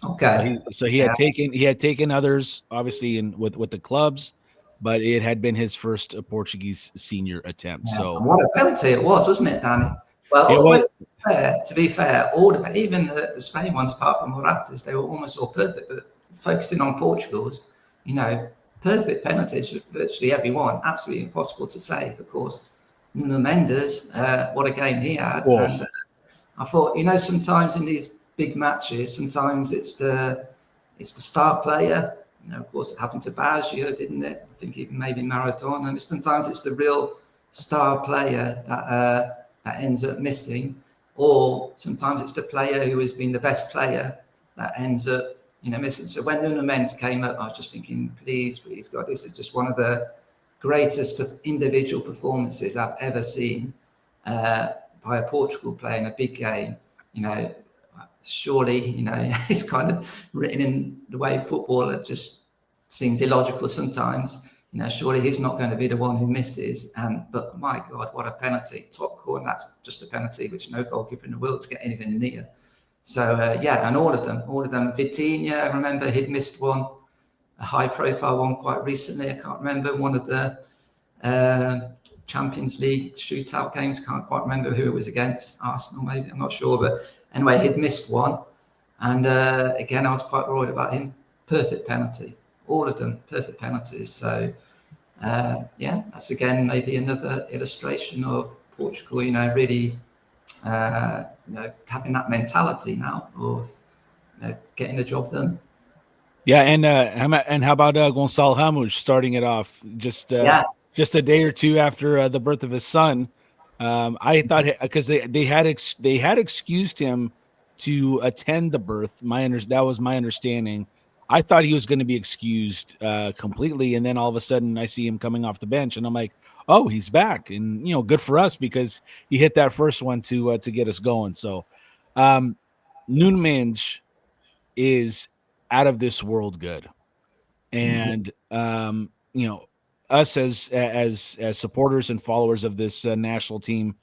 Speaker 6: Okay.
Speaker 5: So he had taken others, obviously, with the clubs, but it had been his first Portuguese senior attempt. Yeah. So
Speaker 6: what a penalty it was, wasn't it, Danny? Well, to be fair, even the Spain ones, apart from Morata's, they were almost all perfect. But focusing on Portugal's, perfect penalties, virtually every one. Absolutely impossible to save, of course. Nuno Mendes, what a game he had. Oh. And I thought, sometimes in these big matches, sometimes it's the star player. Of course, it happened to Baggio, didn't it? I think even maybe Maradona. And sometimes it's the real star player that ends up missing, or sometimes it's the player who has been the best player that ends up missing. So when Nuno Mendes came up, I was just thinking, please God, this is just one of the greatest individual performances I've ever seen by a Portugal player in a big game. Surely, it's kind of written in the way football. It just seems illogical sometimes. Surely he's not going to be the one who misses. But my God, what a penalty! Top corner. That's just a penalty which no goalkeeper in the world is getting even near. So yeah, and all of them. Vitinha, I remember he'd missed one, a high-profile one quite recently. I can't remember, one of the Champions League shootout games. Can't quite remember who it was against. Arsenal, maybe. I'm not sure, but anyway, he'd missed one, and again, I was quite worried about him. Perfect penalty, all of them, perfect penalties. So yeah, that's again maybe another illustration of Portugal. Really. Having that mentality now of getting the job done.
Speaker 5: Yeah, and how about Gonçalo Ramos starting it off just a day or two after the birth of his son? I thought because they had excused him to attend the birth. That was my understanding. I thought he was going to be excused completely, and then all of a sudden I see him coming off the bench, and I'm like, oh, he's back, and good for us because he hit that first one to get us going. So, Nuno Mendes is out of this world good, and us as supporters and followers of this national team,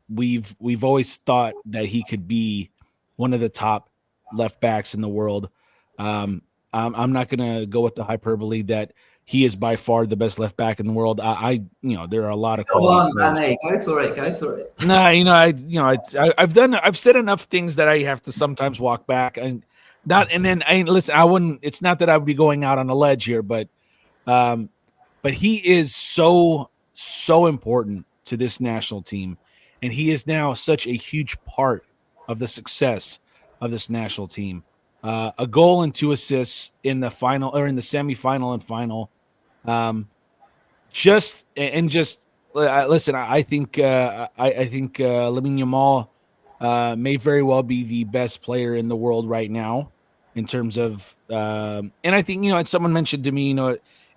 Speaker 5: we've always thought that he could be one of the top left backs in the world. I'm not going to go with the hyperbole that he is by far the best left back in the world. There are a lot of.
Speaker 6: Go on, Danny. Go for it.
Speaker 5: No, I've said enough things that I have to sometimes walk back and listen. I wouldn't. It's not that I would be going out on a ledge here, but he is so important to this national team, and he is now such a huge part of the success of this national team. A goal and 2 assists in the final or in the semifinal and final. Listen, I think Lamine Yamal may very well be the best player in the world right now in terms of and I think and someone mentioned to me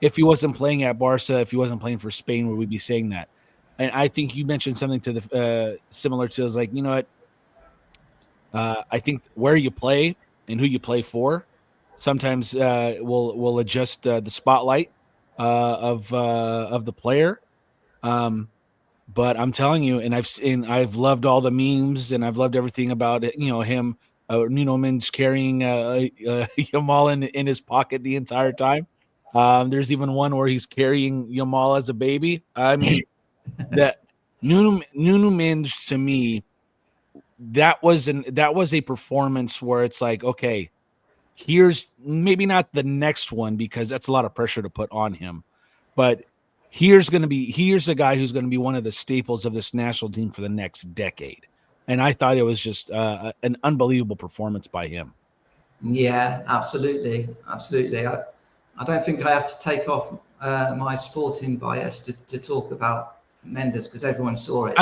Speaker 5: if he wasn't playing at Barca, if he wasn't playing for Spain, would we be saying that? And I think you mentioned something to the similar to like I think where you play and who you play for sometimes will adjust the spotlight of the player. But I'm telling you, and I've loved all the memes and I've loved everything about it, him, Nuno Mendes carrying Yamal in his pocket the entire time. There's even one where he's carrying Yamal as a baby. I mean, that Nuno Mendes to me, that was a performance where it's like, okay, here's maybe not the next one because that's a lot of pressure to put on him, but here's a guy who's going to be one of the staples of this national team for the next decade. And I thought it was just an unbelievable performance by him.
Speaker 6: Yeah, absolutely. I don't think I have to take off my sporting bias to talk about Mendes because everyone saw it.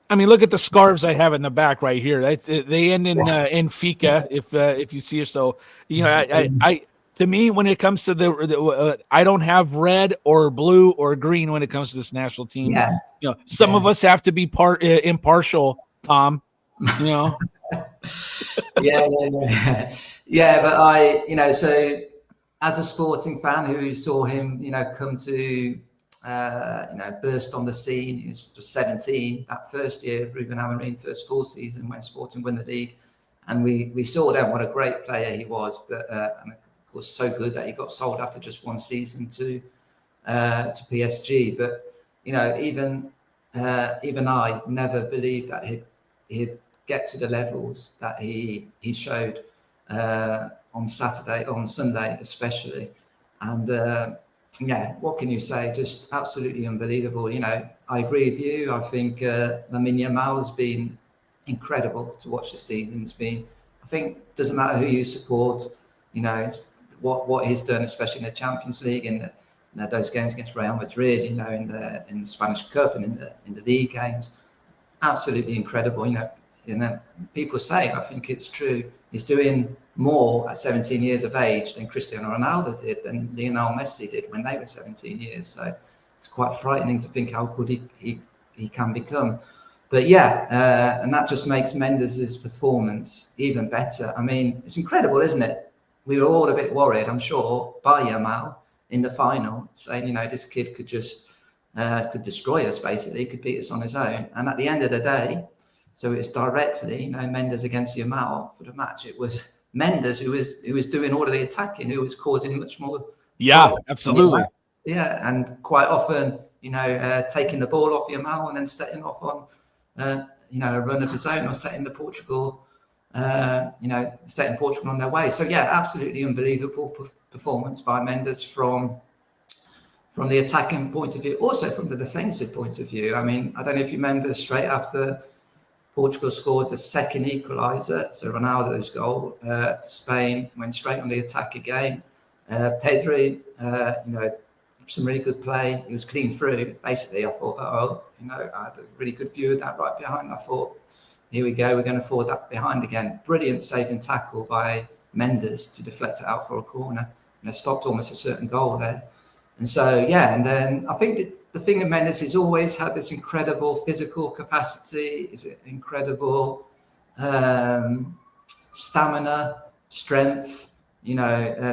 Speaker 5: I mean, look at the scarves I have in the back right here. They end in Fika, if you see it. So, I to me, when it comes to I don't have red or blue or green when it comes to this national team.
Speaker 6: Yeah.
Speaker 5: Some of us have to be impartial, Tom.
Speaker 6: Yeah. But so as a sporting fan who saw him, come to. Burst on the scene. He was just 17 that first year of Ruben Amorim, first full season when Sporting won the league, and we saw then what a great player he was. But and of course, so good that he got sold after just one season to PSG. But even I never believed that he'd get to the levels that he showed on Sunday especially, and. Yeah, what can you say? Just absolutely unbelievable. I agree with you. I think Lamine Yamal has been incredible to watch this season. I think it doesn't matter who you support. It's what he's done, especially in the Champions League and those games against Real Madrid. In the Spanish Cup and in the league games, absolutely incredible. And people say, I think it's true. He's doing more at 17 years of age than Cristiano Ronaldo did, than Lionel Messi did when they were 17 years. So it's quite frightening to think how good he can become. But yeah, and that just makes Mendes' performance even better. I mean, it's incredible, isn't it? We were all a bit worried, I'm sure, by Yamal in the final, saying, this kid could just could destroy us, basically, could beat us on his own. And at the end of the day, So it's directly, Mendes against Yamal for the match. It was Mendes who was doing all of the attacking, who was causing much more.
Speaker 5: Yeah, absolutely.
Speaker 6: Yeah, and quite often, taking the ball off Yamal and then setting off on, a run of his own, or setting Portugal on their way. So yeah, absolutely unbelievable performance by Mendes from the attacking point of view, also from the defensive point of view. I mean, I don't know if you remember, straight after Portugal scored the second equaliser, so Ronaldo's goal, Spain went straight on the attack again. Pedri, some really good play. He was clean through. Basically, I thought, I had a really good view of that right behind. I thought, here we go, we're going to forward that behind again. Brilliant saving tackle by Mendes to deflect it out for a corner. Stopped almost a certain goal there. And so, yeah, and then I think the thing with Mendes, he's always had this incredible physical capacity, incredible stamina, strength,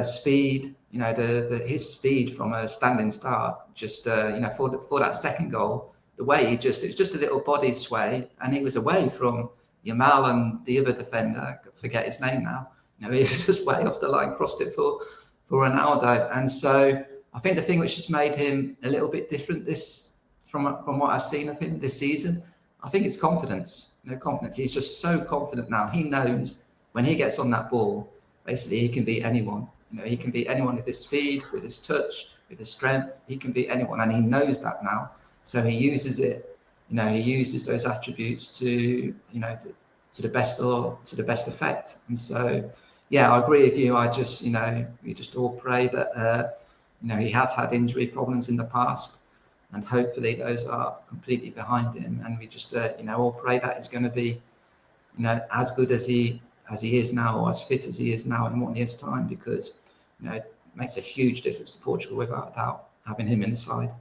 Speaker 6: speed. His speed from a standing start, just for that second goal, the way it was just a little body sway, and he was away from Yamal and the other defender. I forget his name now. He was just way off the line, crossed it for Ronaldo, and so I think the thing which has made him a little bit different from what I've seen of him this season, I think it's confidence. Confidence. He's just so confident now. He knows when he gets on that ball, basically he can beat anyone. He can beat anyone with his speed, with his touch, with his strength. He can beat anyone, and he knows that now. So he uses it. He uses those attributes to the best effect. And so, yeah, I agree with you. I just we just all pray that he has had injury problems in the past, and hopefully those are completely behind him. And we just all pray that he's going to be as good as he is now, or as fit as he is now in 1 year's time, because it makes a huge difference to Portugal without a doubt, having him in the side.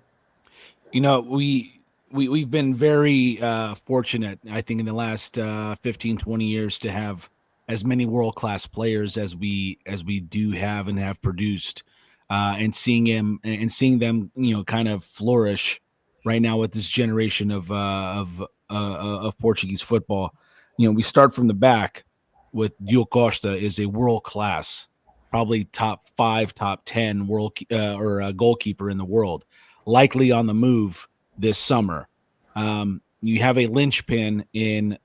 Speaker 5: We've been very fortunate, I think, in the last 15, 20 years to have as many world-class players as we do have and have produced, and seeing them, kind of flourish right now with this generation of Portuguese football. We start from the back with Diogo Costa is a world-class, probably top 5, top 10 world goalkeeper in the world, likely on the move this summer. You have a linchpin in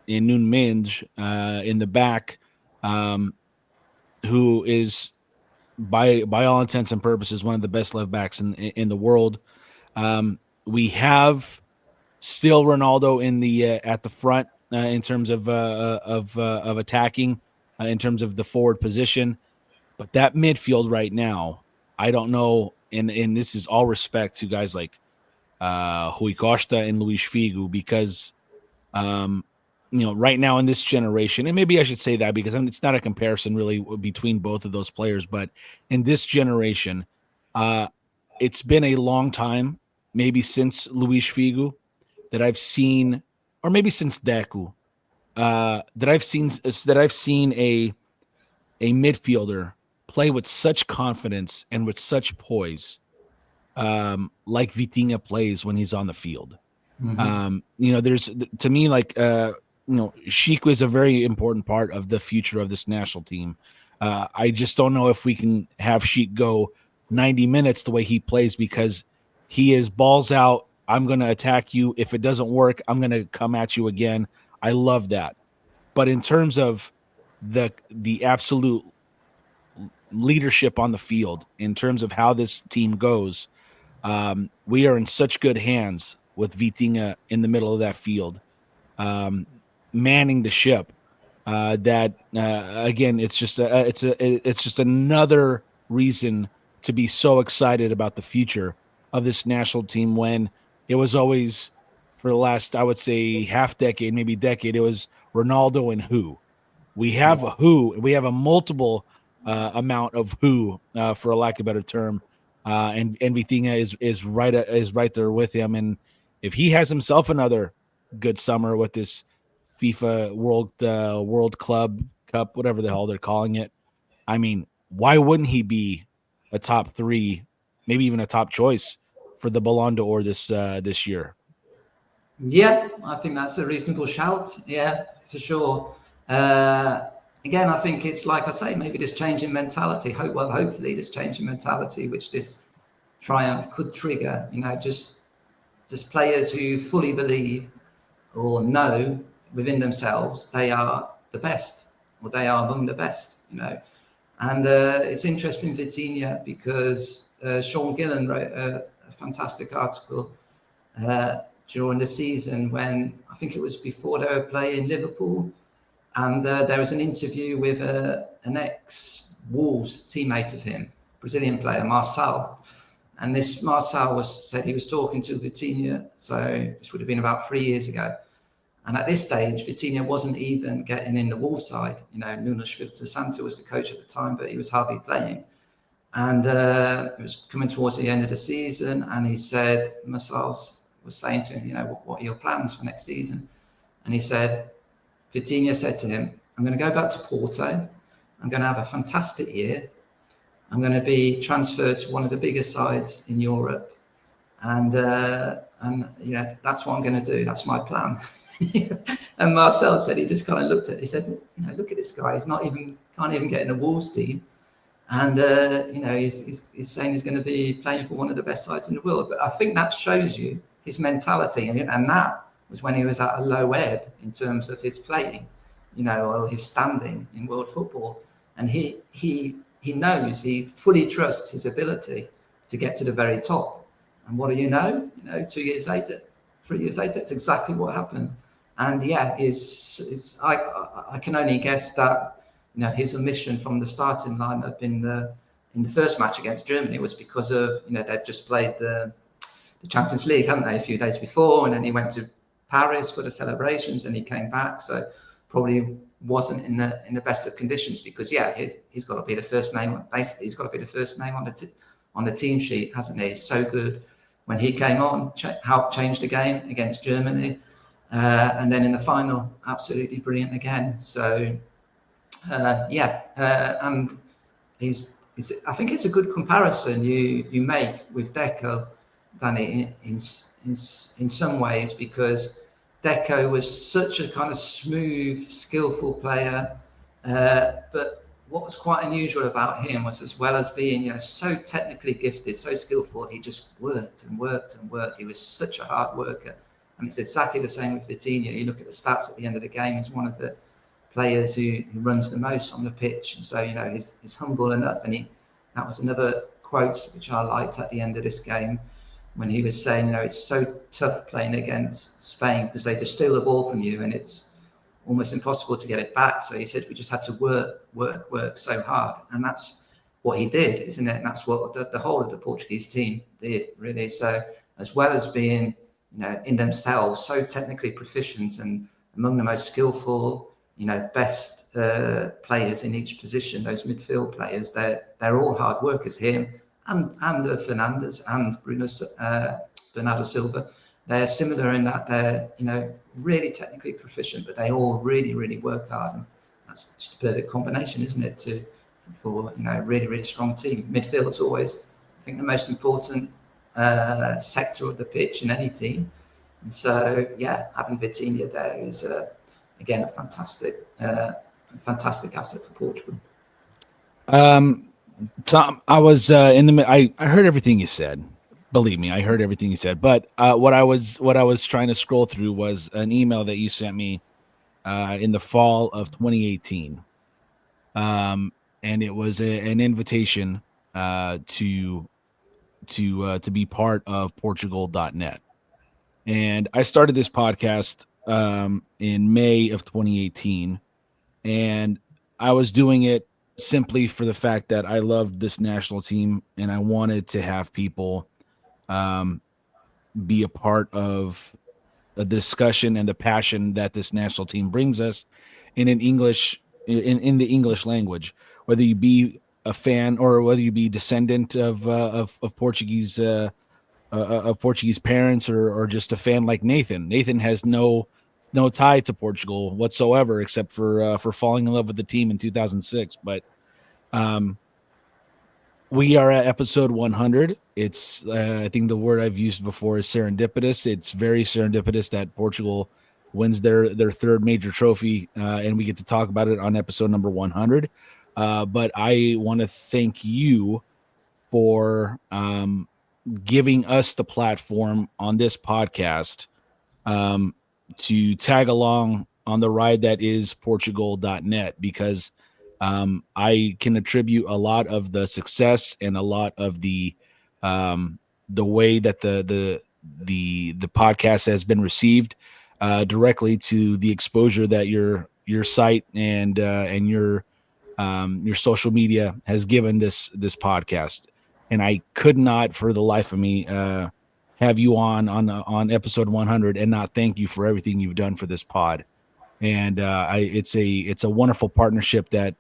Speaker 5: Nuno Mendes in the back, who is by all intents and purposes one of the best left backs in the world. We have still Ronaldo in the at the front in terms of attacking, in terms of the forward position, but that midfield right now, I don't know. And this is all respect to guys like Rui Costa and Luis Figo, because right now in this generation, and maybe I should say that because it's not a comparison really between both of those players, but in this generation, it's been a long time, maybe since Luis Figo, that I've seen, or maybe since Deco, that I've seen a midfielder play with such confidence and with such poise, like Vitinha plays when he's on the field. Mm-hmm. There's, to me, like, Chico is a very important part of the future of this national team. I just don't know if we can have Chico go 90 minutes the way he plays, because he is balls out. I'm going to attack you. If it doesn't work, I'm going to come at you again. I love that. But in terms of the absolute leadership on the field, in terms of how this team goes, we are in such good hands with Vitinha in the middle of that field, manning the ship. That again, it's just another reason to be so excited about the future of this national team, when it was always, for the last, I would say, half decade, maybe decade, it was Ronaldo and who. We have a who, we have a multiple amount of who, for a lack of a better term, and Vitinha is right there with him. And if he has himself another good summer with this FIFA World Club Cup, whatever the hell they're calling it, I mean, why wouldn't he be a top 3, maybe even a top choice for the Ballon d'Or this year?
Speaker 6: Yeah, I think that's a reasonable shout. Yeah, for sure. Again, I think it's like I say, maybe this change in mentality. Hopefully, this change in mentality, which this triumph could trigger. Just players who fully believe or know within themselves they are the best, or they are among the best. And it's interesting, Vitinha, because Sean Gillen wrote a fantastic article during the season when I think it was before they were playing Liverpool, and there was an interview with an ex-Wolves teammate of him, Brazilian player Marçal, and this Marçal said he was talking to Vitinha, so this would have been about 3 years ago, and at this stage Vitinha wasn't even getting in the Wolves side. Nuno Espírito Santo was the coach at the time, but he was hardly playing. And it was coming towards the end of the season, and he said, Marçal was saying to him, what are your plans for next season? And he said, Vitinha said to him, I'm going to go back to Porto. I'm going to have a fantastic year. I'm going to be transferred to one of the biggest sides in Europe. And that's what I'm going to do. That's my plan. And Marcel said, he just kind of looked at it. He said, look at this guy. He's can't even get in a Wolves team. And, he's saying he's going to be playing for one of the best sides in the world. But I think that shows you his mentality. And that was when he was at a low ebb in terms of his playing, or his standing in world football. And he knows, he fully trusts his ability to get to the very top. And what do you know? 2 years later, 3 years later, it's exactly what happened. And yeah, I can only guess that his omission from the starting lineup in the first match against Germany was because of they'd just played the Champions League, hadn't they, a few days before, and then he went to Paris for the celebrations, and he came back, so probably wasn't in the best of conditions, because he's got to be the first name. Basically, he's got to be the first name on the team sheet, hasn't he? He's so good. When he came on, helped change the game against Germany, and then in the final, absolutely brilliant again. So. And I think it's a good comparison you make with Deco, Danny, in some ways, because Deco was such a kind of smooth, skillful player, but what was quite unusual about him was, as well as being so technically gifted, so skillful, he just worked and worked and worked. He was such a hard worker, and it's exactly the same with Vitinha. You look at the stats at the end of the game; he's one of the players who runs the most on the pitch, and so he's humble enough. And that was another quote which I liked at the end of this game, when he was saying, it's so tough playing against Spain because they just steal the ball from you and it's almost impossible to get it back. So he said we just had to work so hard, and that's what he did, isn't it? And that's what the whole of the Portuguese team did, really. So as well as being in themselves so technically proficient and among the most skillful, best players in each position, those midfield players, they're all hard workers. Him and Fernandes and Bernardo Silva, they're similar in that they're really technically proficient, but they all really, really work hard, and that's just a perfect combination, isn't it, for a really, really strong team. Midfield's always, I think, the most important sector of the pitch in any team, and so having Vitinha there is again a fantastic asset for Portugal.
Speaker 5: Tom, I was I heard everything you said. Believe me, I heard everything you said. But what I was trying to scroll through was an email that you sent me in the fall of 2018, and it was an invitation to be part of Portugal.net. And I started this podcast in May of 2018, and I was doing it simply for the fact that I loved this national team and I wanted to have people be a part of the discussion and the passion that this national team brings us in the English language, whether you be a fan or whether you be descendant of Portuguese parents or just a fan like Nathan. Nathan has no tie to Portugal whatsoever, except for falling in love with the team in 2006. But we are at episode 100, it's I think the word I've used before is serendipitous. It's very serendipitous that Portugal wins their third major trophy, and we get to talk about it on episode number 100. But I want to thank you for giving us the platform on this podcast to tag along on the ride that is Portugal.net, because I can attribute a lot of the success and a lot of the way that the podcast has been received directly to the exposure that your site and your social media has given this podcast. And I could not for the life of me have you on episode 100 and not thank you for everything you've done for this pod. And it's a wonderful partnership that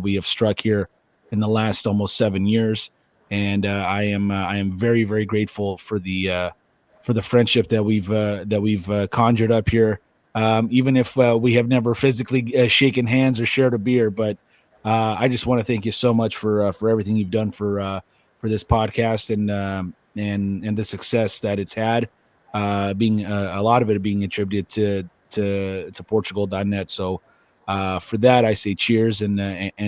Speaker 5: we have struck here in the last almost 7 years. And I am very, very grateful for the friendship that we've conjured up here. Even if we have never physically shaken hands or shared a beer, but I just want to thank you so much for everything you've done for this podcast and the success that it's had. Being a lot of it being attributed to Portugal.net. So for that, I say cheers and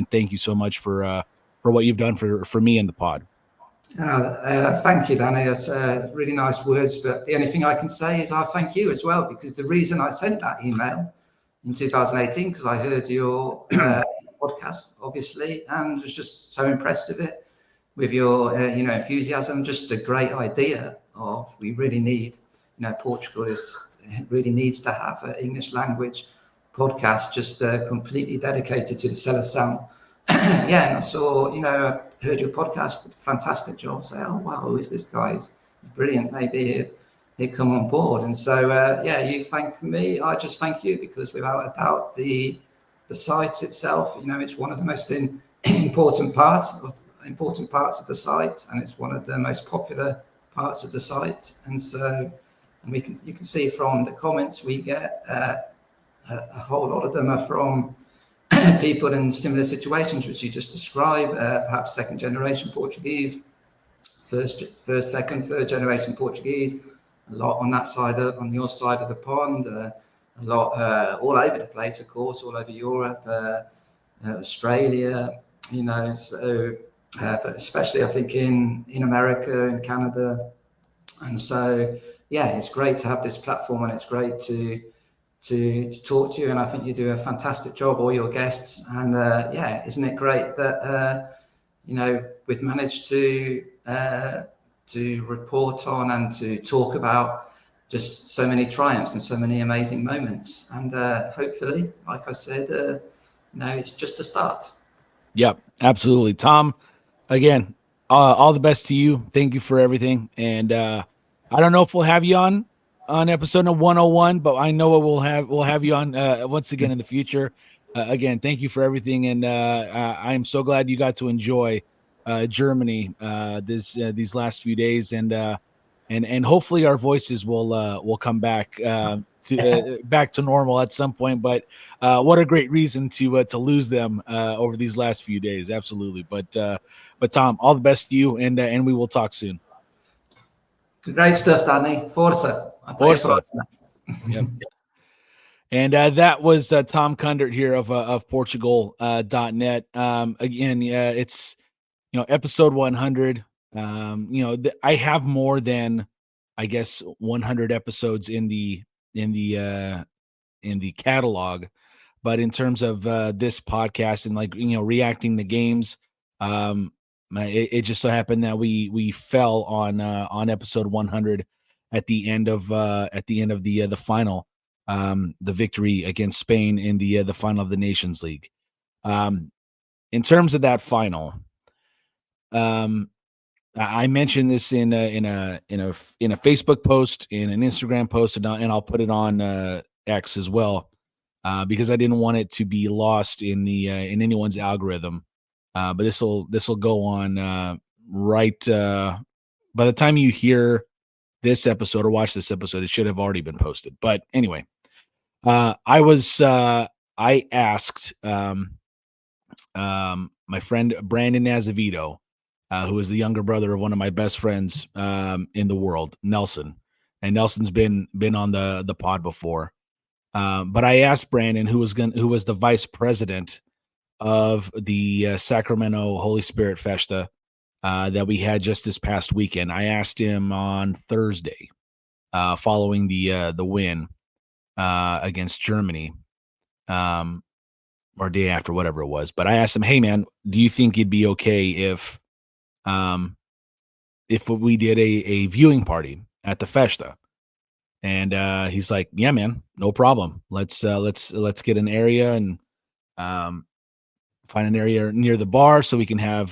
Speaker 5: thank you so much for what you've done for me and the pod.
Speaker 6: Thank you, Danny. That's really nice words. But the only thing I can say is I thank you as well, because the reason I sent that email in 2018, because I heard your podcast, obviously, and was just so impressed with it, with your enthusiasm. Just a great idea of we really need, Portugal really needs to have an English language podcast just completely dedicated to the Seleção. Yeah, and I saw, I heard your podcast, fantastic job. Say, oh wow, who is this guy? He's brilliant. Maybe he'd come on board. And so you thank me, I just thank you, because without a doubt the site itself, it's one of the most important parts of the site, and it's one of the most popular parts of the site. And so you can see from the comments we get, a whole lot of them are from people in similar situations, which you just described, perhaps second generation Portuguese, first, second, third generation Portuguese, a lot on that side on your side of the pond, a lot all over the place, of course, all over Europe, Australia, so but especially I think in America and Canada. And so it's great to have this platform, and it's great to talk to you, and I think you do a fantastic job, all your guests. And isn't it great that we've managed to report on and to talk about just so many triumphs and so many amazing moments. And hopefully, like I said, it's just a start.
Speaker 5: Yep, absolutely, Tom. Again, all the best to you. Thank you for everything. And I don't know if we'll have you on episode 101, but I know we'll have you on once again in the future. Again, thank you for everything, and I am so glad you got to enjoy Germany these last few days, and hopefully our voices will come back to normal at some point. But what a great reason to lose them over these last few days. Absolutely. But Tom, all the best to you, and we will talk soon.
Speaker 6: Great stuff, Danny. Forza.
Speaker 5: Forza. Yep. And that was Tom Kundert here of Portugal.net. Again, it's episode 100. I have more than, I guess, 100 episodes in the catalog, but in terms of this podcast and reacting to games, it just so happened that we fell on episode 100 at the end of the final, the victory against Spain in the final of the Nations League. In terms of that final, I mentioned this in a Facebook post, in an Instagram post, and I'll put it on X as well, because I didn't want it to be lost in anyone's algorithm. But this will go on right by the time you hear this episode or watch this episode, it should have already been posted. But anyway, I asked my friend Brandon Azevedo who is the younger brother of one of my best friends in the world, Nelson. And Nelson's been on the pod before. But I asked Brandon, who was the vice president of the Sacramento Holy Spirit Festa that we had just this past weekend. I asked him on Thursday, following the win against Germany, or day after, whatever it was. But I asked him, "Hey, man, do you think it'd be okay if we did a viewing party at the Festa?" And he's like, "Yeah, man, no problem. Let's get an area and find an area near the bar so we can have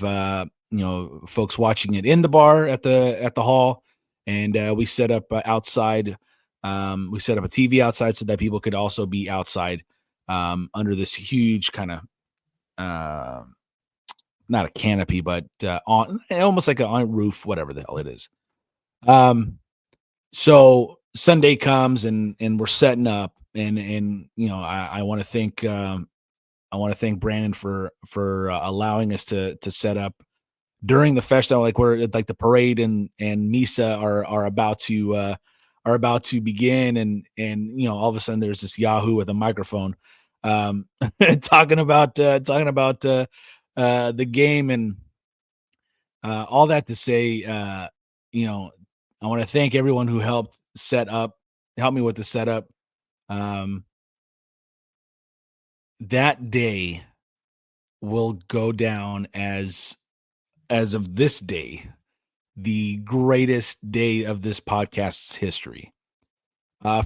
Speaker 5: folks watching it in the bar at the hall." And we set up outside. We set up a TV outside so that people could also be outside under this huge kind of not a canopy, but on almost like a roof, whatever the hell it is. So Sunday comes and we're setting up, and I want to thank Brandon for allowing us to set up during the festival, like where like the parade and Misa are about to begin, and all of a sudden there's this Yahoo with a microphone talking about the game, and all that to say, I want to thank everyone who helped me with the setup. That day will go down as of this day, the greatest day of this podcast's history,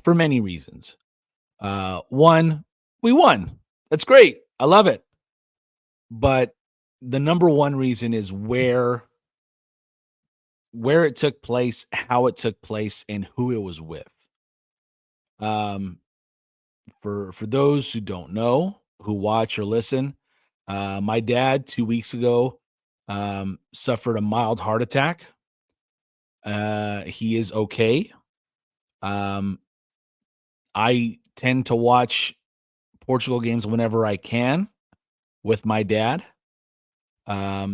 Speaker 5: for many reasons. One, we won. That's great. I love it. But the number one reason is where it took place, how it took place, and who it was with. For those who don't know, who watch or listen, my dad 2 weeks ago suffered a mild heart attack. He is okay. I tend to watch Portugal games whenever I can with my dad.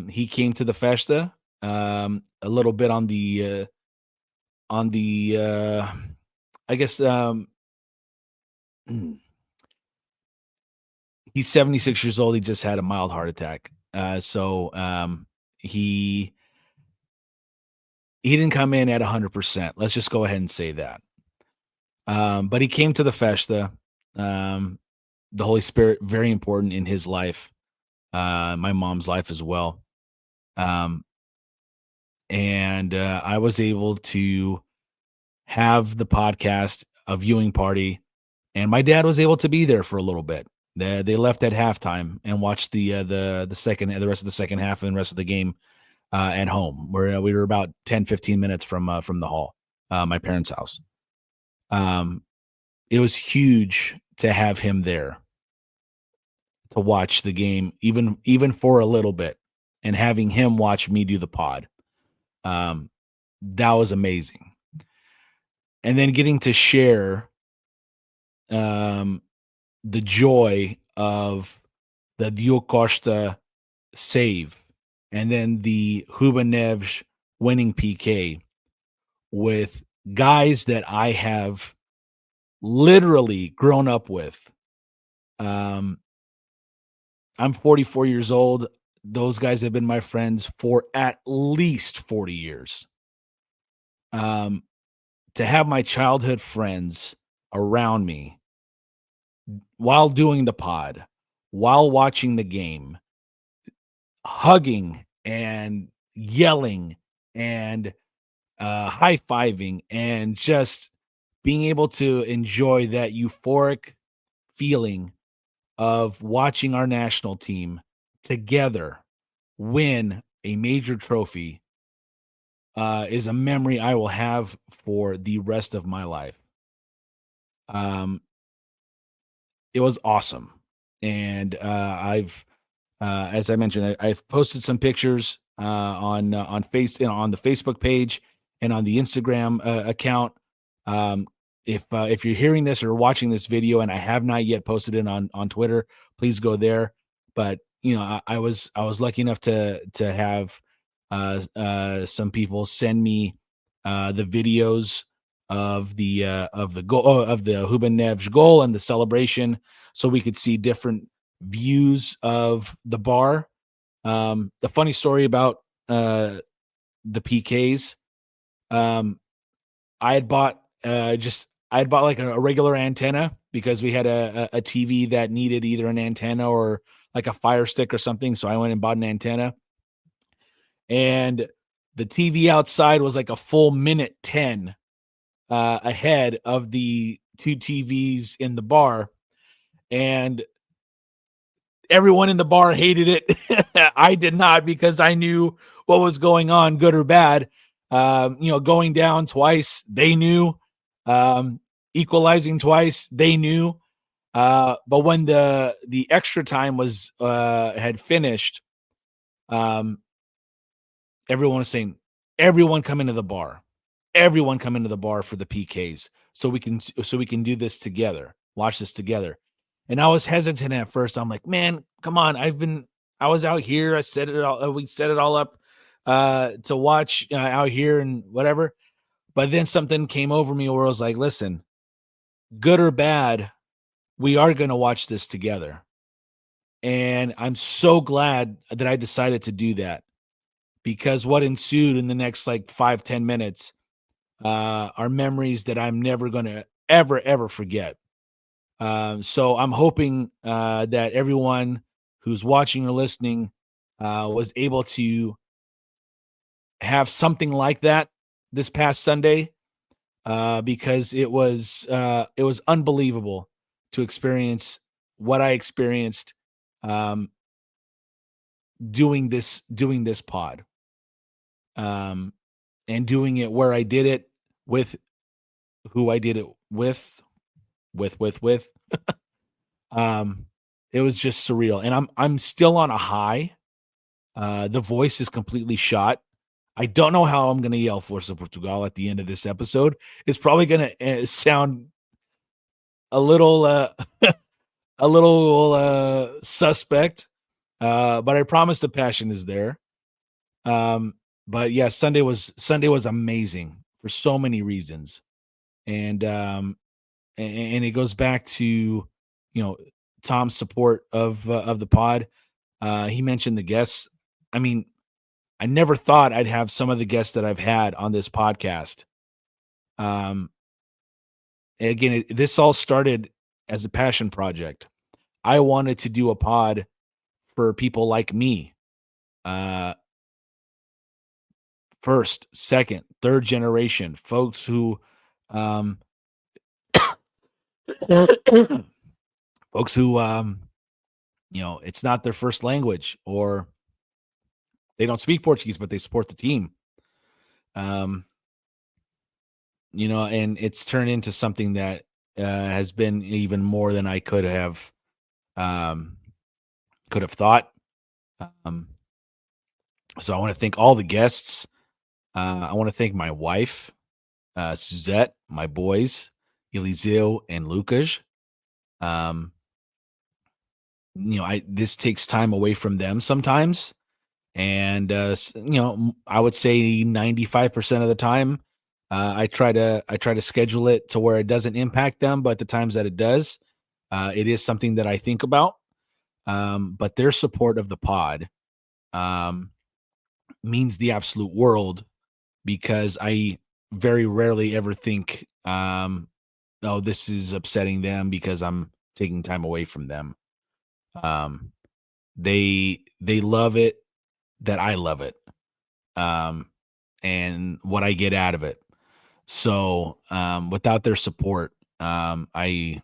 Speaker 5: He came to the Festa a little bit on the I guess he's 76 years old. He just had a mild heart attack. So he didn't come in at 100%. Let's just go ahead and say that. But he came to the Festa. The Holy Spirit, very important in his life, my mom's life as well. And I was able to have the podcast, a viewing party, and my dad was able to be there for a little bit. They left at halftime and watched the rest of the second half and the rest of the game at home, where we were about 10-15 minutes from the hall, my parents' house. It was huge to have him there to watch the game, even for a little bit, and having him watch me do the pod. That was amazing. And then getting to share the joy of the Diogo Costa save and then the Ruben Neves winning PK with guys that I have literally grown up with. I'm 44 years old. Those guys have been my friends for at least 40 years. To have my childhood friends around me while doing the pod, while watching the game, hugging and yelling and high-fiving, and just being able to enjoy that euphoric feeling of watching our national team together win a major trophy is a memory I will have for the rest of my life. It was awesome. And I've as I mentioned, I've posted some pictures on the Facebook page and on the Instagram account. If you're hearing this or watching this video and I have not yet posted it on Twitter, please go there. But I was lucky enough to have Some people send me the videos of the goal of the Hubenev's goal and the celebration, so we could see different views of the bar. The funny story about the PKs, I had bought like a regular antenna because we had a TV that needed either an antenna or like a Fire Stick or something. So I went and bought an antenna, and the TV outside was like a full minute 10 ahead of the two TVs in the bar, and everyone in the bar hated it. I did not, because I knew what was going on, good or bad. Going down twice, they knew. Equalizing twice, they knew. But when the extra time was had finished, everyone was saying, "Everyone come into the bar. Everyone come into the bar for the PKs, so we can do this together. Watch this together." And I was hesitant at first. I'm like, "Man, come on! I was out here. I set it all. We set it all up to watch out here and whatever." But then something came over me where I was like, "Listen, good or bad, we are going to watch this together." And I'm so glad that I decided to do that, because what ensued in the next like 5-10 minutes are memories that I'm never going to ever forget. So I'm hoping that everyone who's watching or listening was able to have something like that this past Sunday, because it was unbelievable to experience what I experienced doing this pod, and doing it where I did it with who I did it with. It was just surreal, and I'm still on a high. The voice is completely shot. I don't know how I'm going to yell Força Portugal at the end of this episode. It's probably going to sound a little suspect, but I promise the passion is there. But yeah, Sunday was amazing for so many reasons, and it goes back to Tom's support of the pod. He mentioned the guests. I mean, I never thought I'd have some of the guests that I've had on this podcast. Again, this all started as a passion project. I wanted to do a pod for people like me. First, second, third generation folks who, it's not their first language, or they don't speak Portuguese, but they support the team. And it's turned into something that has been even more than I could have thought. So I want to thank all the guests. I want to thank my wife, Suzette, my boys, Eliseo and Lucas. This takes time away from them sometimes. And, I would say 95% of the time, I try to schedule it to where it doesn't impact them, but the times that it does, it is something that I think about. But their support of the pod means the absolute world, because I very rarely ever think, oh, this is upsetting them because I'm taking time away from them. They love it that I love it, and what I get out of it. So without their support, I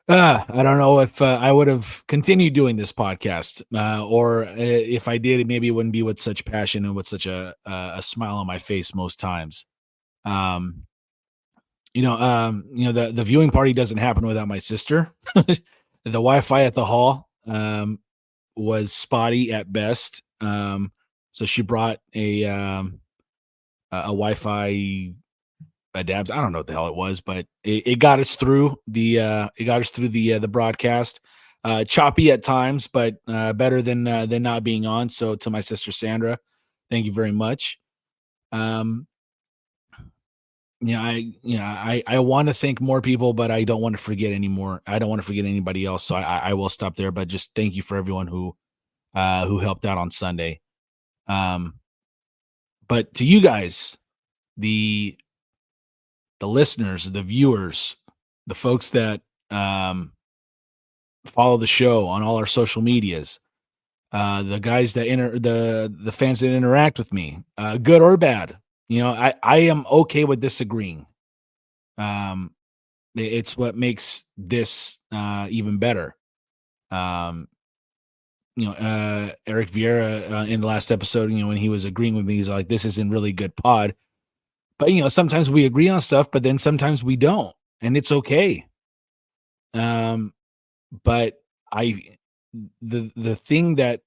Speaker 5: don't know if I would have continued doing this podcast, or if I did, maybe it wouldn't be with such passion and with such a smile on my face most times. The viewing party doesn't happen without my sister. The Wi-Fi at the hall was spotty at best, so she brought a Wi-Fi adapter. I don't know what the hell it was, but it got us through the broadcast. Choppy at times, but better than not being on. So to my sister Sandra, Thank you very much. I want to thank more people, but I don't want to forget anymore. I don't want to forget anybody else. So I will stop there, but just thank you for everyone who helped out on Sunday. But to you guys, the listeners, the viewers, the folks that follow the show on all our social medias, the guys that the fans that interact with me, good or bad. I am okay with disagreeing. It's what makes this even better. Eric Vieira in the last episode, when he was agreeing with me, he's like, this isn't really good pod. But, sometimes we agree on stuff, but then sometimes we don't, and it's okay. But the thing that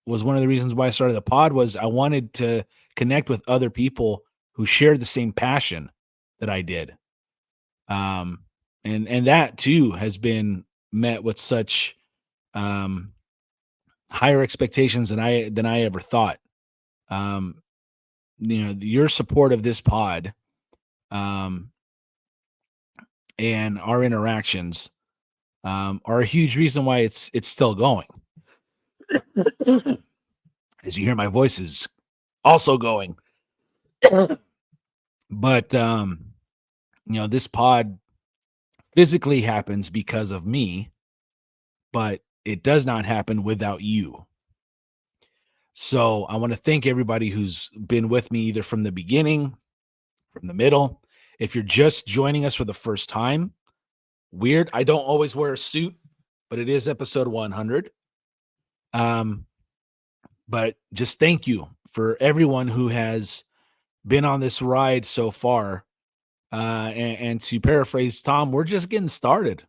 Speaker 5: was one of the reasons why I started the pod was I wanted to connect with other people who shared the same passion that I did. And that too has been met with such higher expectations than I ever thought. Your support of this pod and our interactions are a huge reason why it's still going. As you hear, my voice is also going. But this pod physically happens because of me, but it does not happen without you. So I want to thank everybody who's been with me either from the beginning, from the middle. If you're just joining us for the first time, weird. I don't always wear a suit, but it is episode 100. But just thank you for everyone who has been on this ride so far. And to paraphrase Tom, we're just getting started.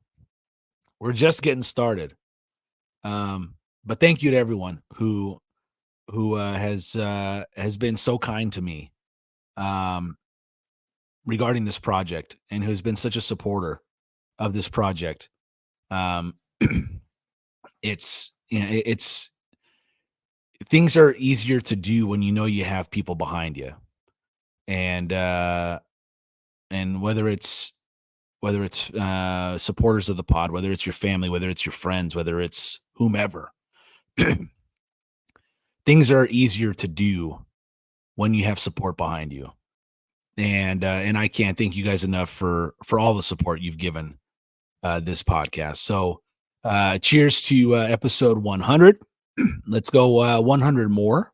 Speaker 5: We're just getting started. But thank you to everyone who has been so kind to me regarding this project and who's been such a supporter of this project. It's things are easier to do when you have people behind you, and whether it's supporters of the pod, whether it's your family, whether it's your friends, whether it's whomever, things are easier to do when you have support behind you. And I can't thank you guys enough for all the support you've given this podcast. So cheers to episode 100. Let's go 100 more,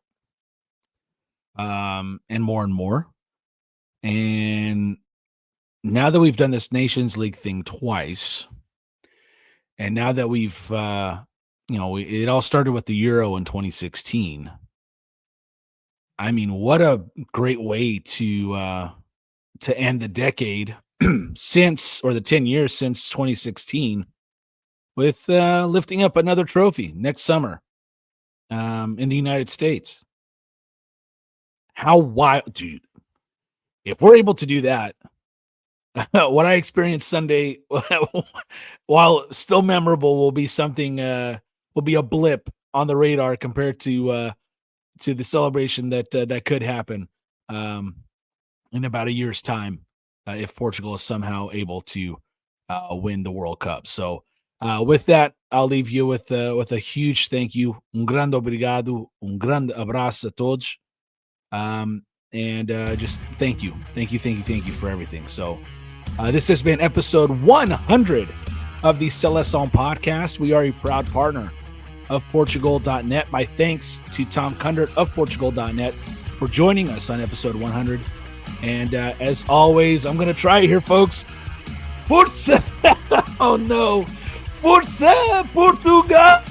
Speaker 5: and more and more. And now that we've done this Nations League thing twice, and now that we've, it all started with the Euro in 2016. I mean, what a great way to end the decade or the 10 years since 2016 with lifting up another trophy next summer in the United States. How wild, dude. If we're able to do that, what I experienced Sunday, while still memorable, will be something, will be a blip on the radar compared to the celebration that could happen in about a year's time if Portugal is somehow able to win the World Cup. So with that, I'll leave you with a huge thank you. Grande obrigado, grande abraço a todos. And just thank you for everything. So this has been episode 100 of the Seleção podcast. We are a proud partner of Portugal.net. My thanks to Tom Kundert of Portugal.net for joining us on episode 100. And as always, I'm going to try it here, folks. Força! Oh, no. Força, Portugal!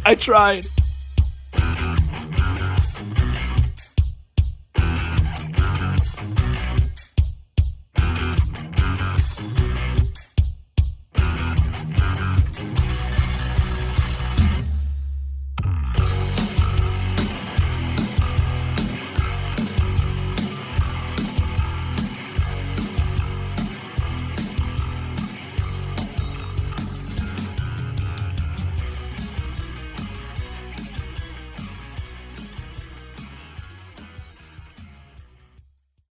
Speaker 5: I tried.